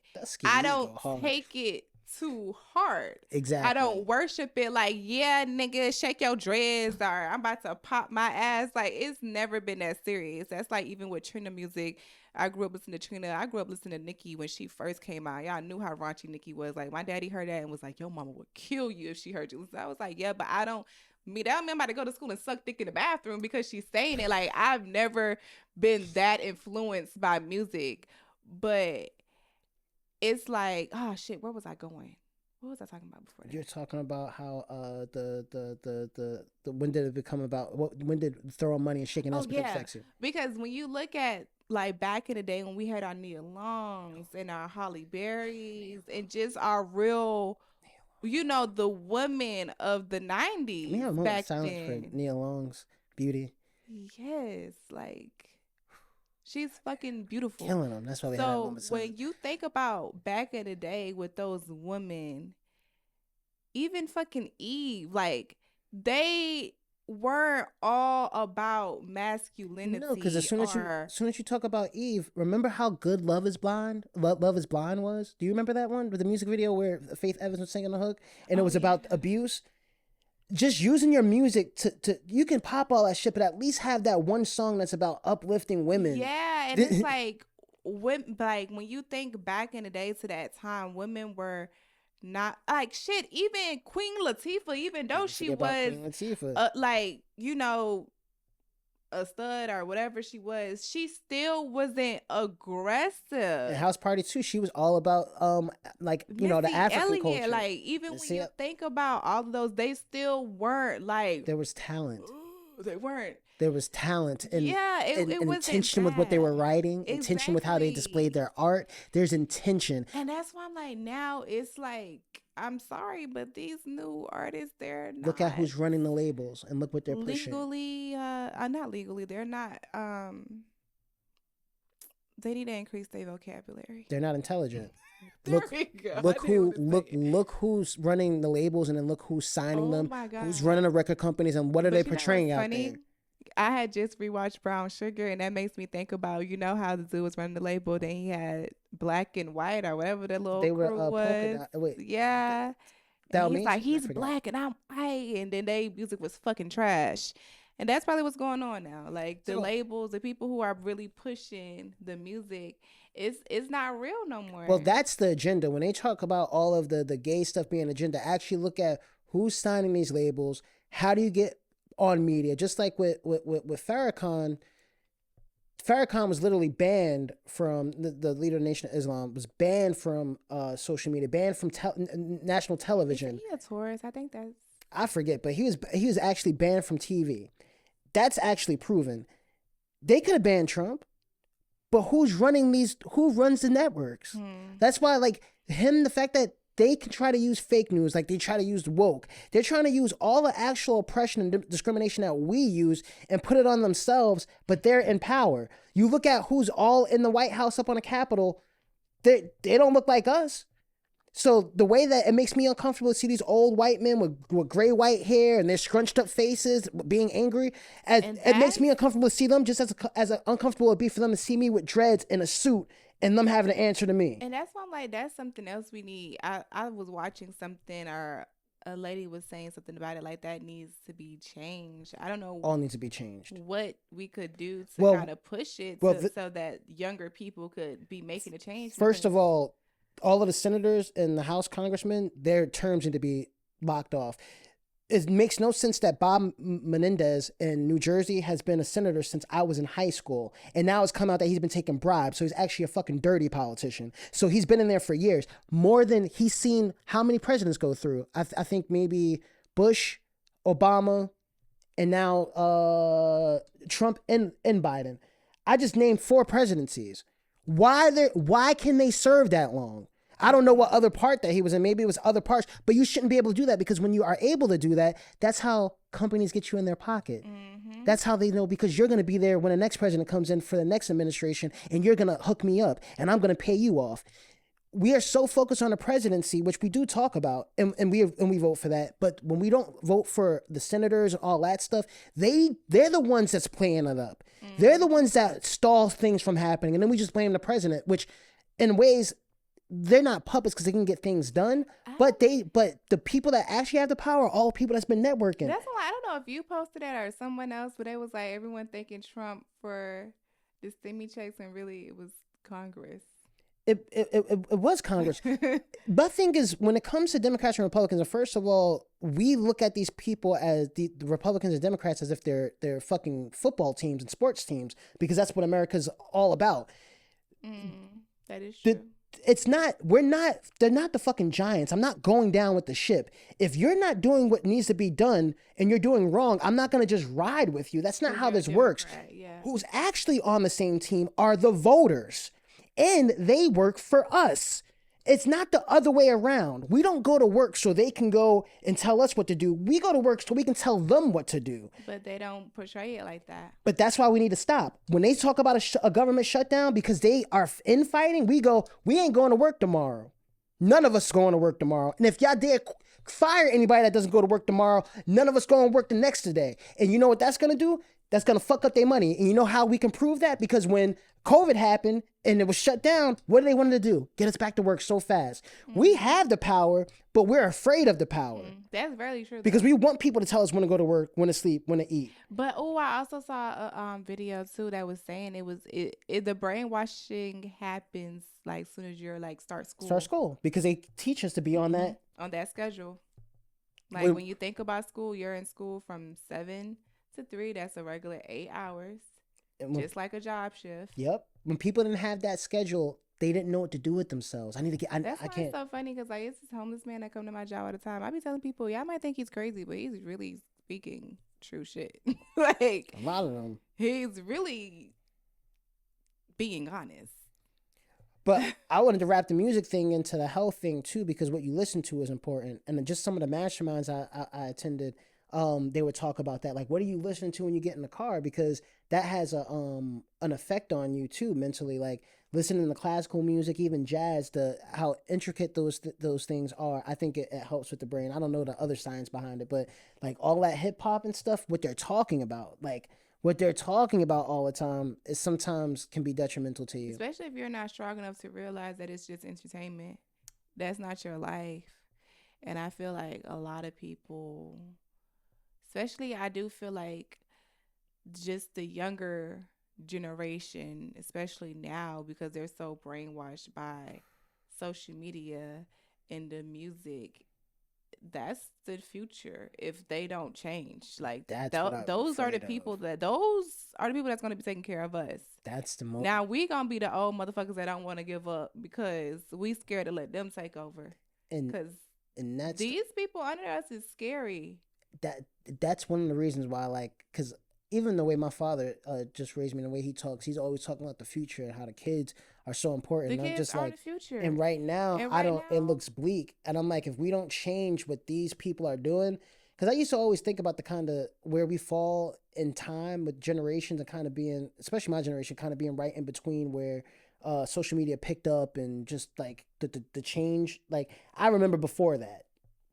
I don't take it too hard. Exactly. I don't worship it like, yeah, nigga, shake your dreads, or I'm about to pop my ass. Like, it's never been that serious. That's like even with Trina music. I grew up listening to Trina. I grew up listening to Nicki when she first came out. Y'all knew how raunchy Nicki was. Like, my daddy heard that and was like, your mama would kill you if she heard you. So I was like, yeah, but I don't. Me, that mean I'm about to go to school and suck dick in the bathroom because she's saying it. Like, I've never been that influenced by music, but it's like, oh shit, where was I going? What was I talking about before that? You're talking about how the when did it become about when did throwing money and shaking ass become sexy? Because when you look at like back in the day when we had our Nia Longs and our Holly Berries and just our real, you know, the women of the 90s back then. For Nia Long's beauty. Yes, like, she's fucking beautiful. Killing them. That's why we had that moment. So when you think about back in the day with those women, even fucking Eve, like, they weren't all about masculinity. No, because as soon as you talk about Eve, remember how good Love Is Blind was? Do you remember that one with the music video where Faith Evans was singing the hook and it was about abuse? Just using your music to you can pop all that shit, but at least have that one song that's about uplifting women. Yeah, and it's like when you think back in the day to that time, women were not like shit. Even Queen Latifah, even though she was like, you know, a stud or whatever she was, she still wasn't aggressive. And House Party too, she was all about like, you know, the African culture. Like, even when you think about all of those, they still weren't like, there was talent. they weren't. There was talent and, Yeah, and it wasn't intention with what they were bad. writing, intention with how they Exactly. displayed their art. There's intention. And that's why I'm like, now it's like, I'm sorry, but these new artists, they're not Look at who's running the labels and look what they're pushing. legally, not legally, they're not, they need to increase their vocabulary. They're not intelligent. There we go. Look who's running the labels, and then look who's signing Oh them. my God. Who's running the record companies, and what are But they you know what's portraying out funny? there? I had just rewatched Brown Sugar, and that makes me think about, you know how the dude was running the label, then he had Black and White or whatever the little They were crew polka was. dot. Wait, Yeah. Dalmatian? And he's like, I he's forgot. black and I'm white, and then they music was fucking trash. And that's probably what's going on now. Like the So- labels, the people who are really pushing the music, it's not real no more. Well, that's the agenda. When they talk about all of the gay stuff being an agenda, actually look at who's signing these labels. How do you get on media? Just like with Farrakhan. Farrakhan was literally banned from the leader of the Nation of Islam, was banned from social media, banned from national television. Isn't he a tourist? I think that's. I forget, but he was actually banned from TV. That's actually proven. They could have banned Trump, but who runs the networks? That's why, like, the fact that they can try to use fake news, like they try to use woke. They're trying to use all the actual oppression and discrimination that we use and put it on themselves, but they're in power. You look at who's all in the White House up on the Capitol, they don't look like us. So the way that it makes me uncomfortable to see these old white men with gray white hair and their scrunched up faces being angry, it makes me uncomfortable to see them just as uncomfortable it would be for them to see me with dreads in a suit and them having to answer to me. And that's why I'm like, that's something else we need. I was watching something, or a lady was saying something about it, like that needs to be changed. I don't know. All needs to be changed. What we could do to kind of push it so that younger people could be making a change. First of all of the senators and the House congressmen, their terms need to be locked off. It makes no sense that Bob Menendez in New Jersey has been a senator since I was in high school. And now it's come out that he's been taking bribes. So he's actually a fucking dirty politician. So he's been in there for years. More than he's seen how many presidents go through. I think maybe Bush, Obama, and now Trump and Biden. I just named 4 presidencies. Why can they serve that long? I don't know what other part that he was in. Maybe it was other parts, but you shouldn't be able to do that, because when you are able to do that, that's how companies get you in their pocket. Mm-hmm. That's how they know, because you're going to be there when the next president comes in for the next administration, and you're going to hook me up and I'm going to pay you off. We are so focused on the presidency, which we do talk about, and we vote for that. But when we don't vote for the senators and all that stuff, they're the ones that's playing it up. Mm-hmm. They're the ones that stall things from happening, and then we just blame the president, which, in ways, they're not puppets because they can get things done. But the people that actually have the power are all people that's been networking. That's why I don't know if you posted that or someone else, but it was like everyone thanking Trump for the stimmy checks, and really it was Congress. It was Congress. But thing is, when it comes to Democrats and Republicans, first of all, we look at these people as the Republicans and Democrats as if they're fucking football teams and sports teams, because that's what America's all about. That is true. They're not the fucking Giants. I'm not going down with the ship. If you're not doing what needs to be done and you're doing wrong, I'm not going to just ride with you. That's not how this works. Yeah. Who's actually on the same team are the voters, and they work for us. It's not the other way around. We don't go to work so they can go and tell us what to do. We go to work so we can tell them what to do. But they don't portray it like that. But that's why we need to stop. When they talk about a government shutdown because they are infighting, we go, we ain't going to work tomorrow. None of us going to work tomorrow. And if y'all dare fire anybody that doesn't go to work tomorrow, none of us going to work the next day. And you know what that's going to do? That's going to fuck up their money. And you know how we can prove that? Because when COVID happened and it was shut down, what did they want to do? Get us back to work so fast. Mm-hmm. We have the power, but we're afraid of the power. That's very true. Because we want people to tell us when to go to work, when to sleep, when to eat. But I also saw a video too that was saying the brainwashing happens like soon as you're like start school. Because they teach us to be on that schedule. Like when you think about school, you're in school from 7 to 3. That's a regular 8 hours. Just like a job shift. Yep. When people didn't have that schedule, they didn't know what to do with themselves. That's why it's so funny, because like it's this homeless man that come to my job all the time. I be telling people, y'all might think he's crazy, but he's really speaking true shit. Like, A lot of them. he's really being honest. But I wanted to wrap the music thing into the health thing too, because what you listen to is important. And just some of the masterminds I attended, they would talk about that. Like, what are you listening to when you get in the car? Because that has an effect on you too mentally. Like listening to classical music, even jazz, the how intricate those things are. I think it helps with the brain. I don't know the other science behind it, but like all that hip hop and stuff, what they're talking about, like what they're talking about all the time is sometimes can be detrimental to you. Especially if you're not strong enough to realize that it's just entertainment. That's not your life. And I feel like a lot of people, especially I do feel like just the younger generation, especially now, because they're so brainwashed by social media and the music, that's the future if they don't change. Like That's what I'm those are the afraid people of. that's going to be taking care of us. That's the most. Now we gonna be the old motherfuckers that don't want to give up because we scared to let them take over. and Because and these people under us is scary. that that's one of the reasons why, like, because even the way my father just raised me, the way he talks, he's always talking about the future and how the kids are so important. The And I'm kids just are like, the future. and right now, And I right don't. It now- looks bleak, and I'm like, if we don't change what these people are doing, because I used to always think about the kind of where we fall in time with generations and kind of being, especially my generation, kind of being right in between where social media picked up and just like the change. Like I remember before that,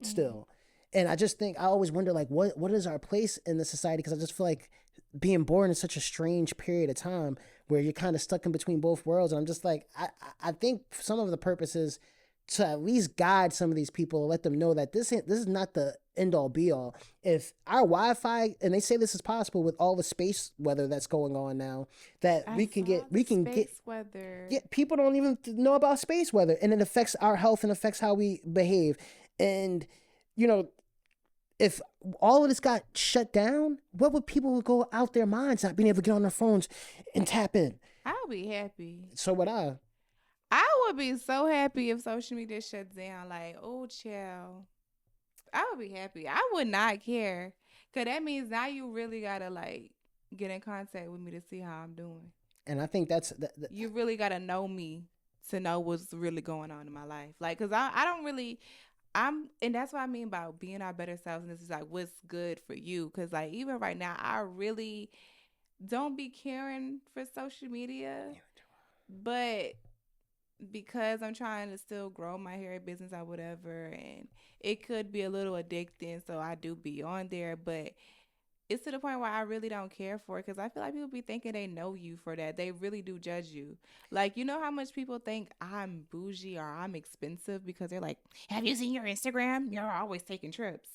still. And I just think I always wonder like what is our place in the society, because I just feel like being born in such a strange period of time where you're kind of stuck in between both worlds. And I'm just like I think some of the purpose is to at least guide some of these people, let them know that this is not the end all be all. If our Wi-Fi, and they say this is possible with all the space weather that's going on now, that we can get space weather. yeah, people don't even know about space weather, and it affects our health and affects how we behave. And you know, if all of this got shut down, what would people go out their minds not being able to get on their phones and tap in? I'll be happy. So would I. I would be so happy if social media shuts down. Like, oh, child. I would be happy. I would not care. Because that means now you really got to, like, get in contact with me to see how I'm doing. And I think that's You really got to know me to know what's really going on in my life. Like, because I don't really, and that's what I mean by being our better selves. And this is like, what's good for you. Because, like, even right now, I really don't be caring for social media. But because I'm trying to still grow my hair business or whatever, and it could be a little addicting, so I do be on there, but it's to the point where I really don't care for it because I feel like people be thinking they know you for that. They really do judge you. Like, you know how much people think I'm bougie or I'm expensive because they're like, have you seen your Instagram? You're always taking trips.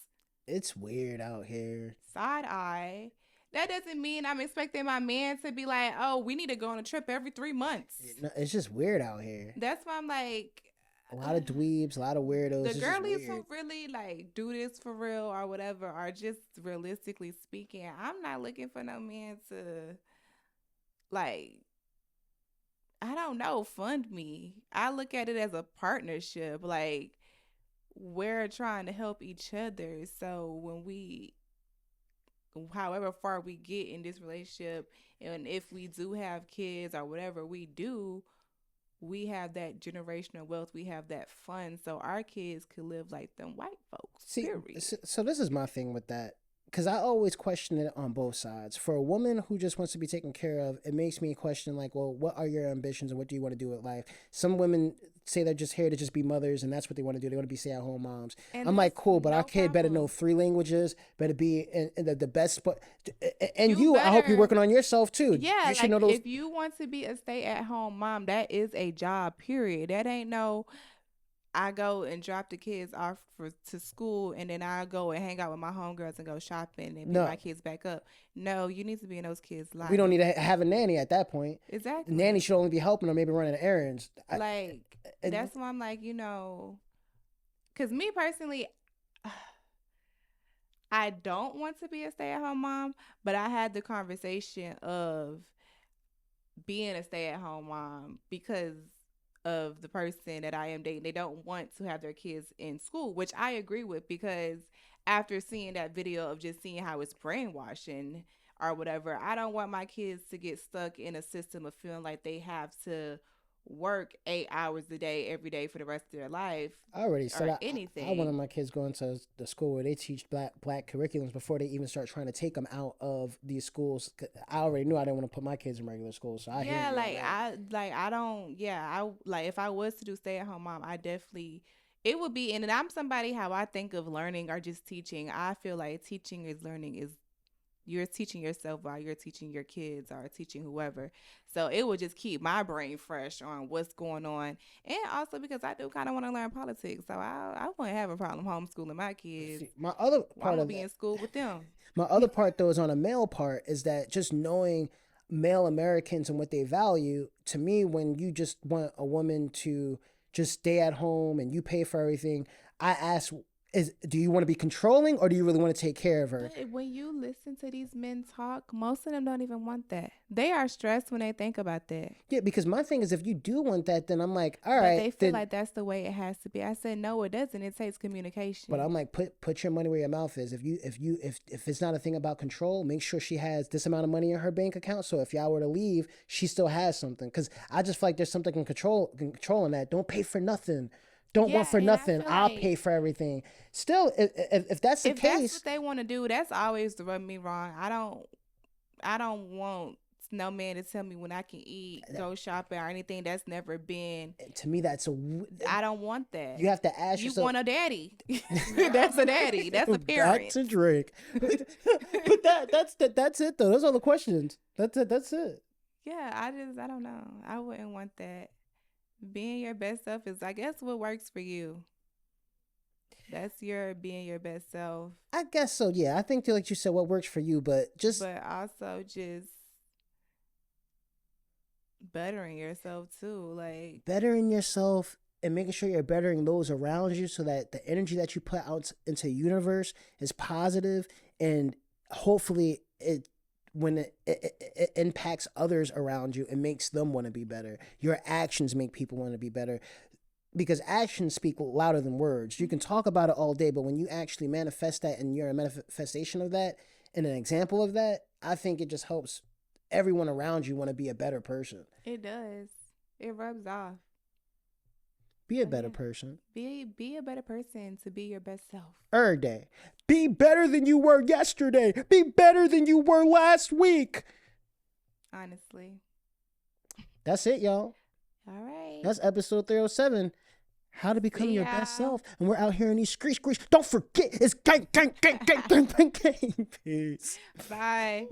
it's weird out here. Side eye. That doesn't mean I'm expecting my man to be like, oh, we need to go on a trip every 3 months. It's just weird out here. That's why I'm like, A lot of dweebs, a lot of weirdos. the It's just girlies weird. who really like do this for real or whatever are just realistically speaking. I'm not looking for no man to like, I don't know, fund me. I look at it as a partnership. Like, we're trying to help each other. So when we, however far we get in this relationship, and if we do have kids or whatever we do, we have that generational wealth. We have that fun, so our kids could live like them white folks. See, period. so this is my thing with that, because I always question it on both sides. For a woman who just wants to be taken care of, it makes me question, like, well, what are your ambitions and what do you want to do with life? Some women say they're just here to just be mothers, and that's what they want to do. They want to be stay-at-home moms. And I'm like, that's cool, but no our kid better know problem. 3 languages, better be in the best spot. And You I hope you're better- working on yourself too. Yeah, you should like know those. if you want to be a stay-at-home mom, that is a job. Period. That ain't no. I go and drop the kids off to school, and then I go and hang out with my homegirls and go shopping and pick No. my kids back up. No, you need to be in those kids' lives. We don't need to have a nanny at that point. Exactly. The nanny should only be helping or maybe running errands. Like, and- that's why I'm like, because me personally, I don't want to be a stay-at-home mom, but I had the conversation of being a stay-at-home mom because of the person that I am dating. They don't want to have their kids in school, which I agree with, because after seeing that video of just seeing how it's brainwashing or whatever. I don't want my kids to get stuck in a system of feeling like they have to work 8 hours a day every day for the rest of their life I already said or I wanted anything. my kids going to the school where they teach black curriculums before they even start trying to take them out of these schools. I already knew I didn't want to put my kids in regular schools, so I hear Yeah, you on that. I don't yeah, I like if I was to do stay at home mom, I definitely it would be and I'm somebody how I think of learning or just teaching. I feel like teaching is learning is you're teaching yourself while you're teaching your kids or teaching whoever. So it would just keep my brain fresh on what's going on. And also because I do kind of want to learn politics. So I wouldn't have a problem homeschooling my kids. See, my other I'm part going to of be that, in school with them. my other part though is on a male part is that just knowing male Americans and what they value. To me, when you just want a woman to just stay at home and you pay for everything, I ask, do you want to be controlling or do you really want to take care of her? But when you listen to these men talk, most of them don't even want that. They are stressed when they think about that. Yeah, because my thing is, if you do want that, then I'm like, all But right, they feel then. like that's the way it has to be. I said no, it doesn't. It takes But communication. I'm like, put your money where your mouth is. If it's not a thing about control, make sure she has this amount of money in her bank account. So if y'all were to leave, she still has something. Because I just feel like there's something in controlling that. Don't pay for nothing. Don't Yeah, want for and I nothing. feel I'll pay like for everything. Still, if that's the if that's case, what they want to do, that's always to rub me wrong. I don't want no man to tell me when I can eat, go shopping or anything. That's never been. to me, I don't want that. you have to ask You yourself. want a daddy. That's a daddy. That's a Back parent. to Drake. But that's it though. Those are the questions. That's it. That's it. Yeah, I don't know. I wouldn't want that. Being your best self is I guess what works for you. That's your being your best self. I guess so. Yeah, I think like you said, what works for you, but just But also just bettering yourself too. Like bettering yourself and making sure you're bettering those around you so that the energy that you put out into the universe is positive and hopefully when it impacts others around you, it makes them want to be better. Your actions make people want to be better because actions speak louder than words. You can talk about it all day, but when you actually manifest that and you're a manifestation of that and an example of that, I think it just helps everyone around you want to be a better person. it does. It rubs off. Be a So better yeah. person. Be a better person to be your best self. Every day. Be better than you were yesterday. Be better than you were last week. Honestly. That's it, y'all. All right. That's episode 307. How to become See your best ya. self. And we're out here in these streets. Don't forget, it's gang, gang, gang, gang, gang, gang, gang. Peace. Bye.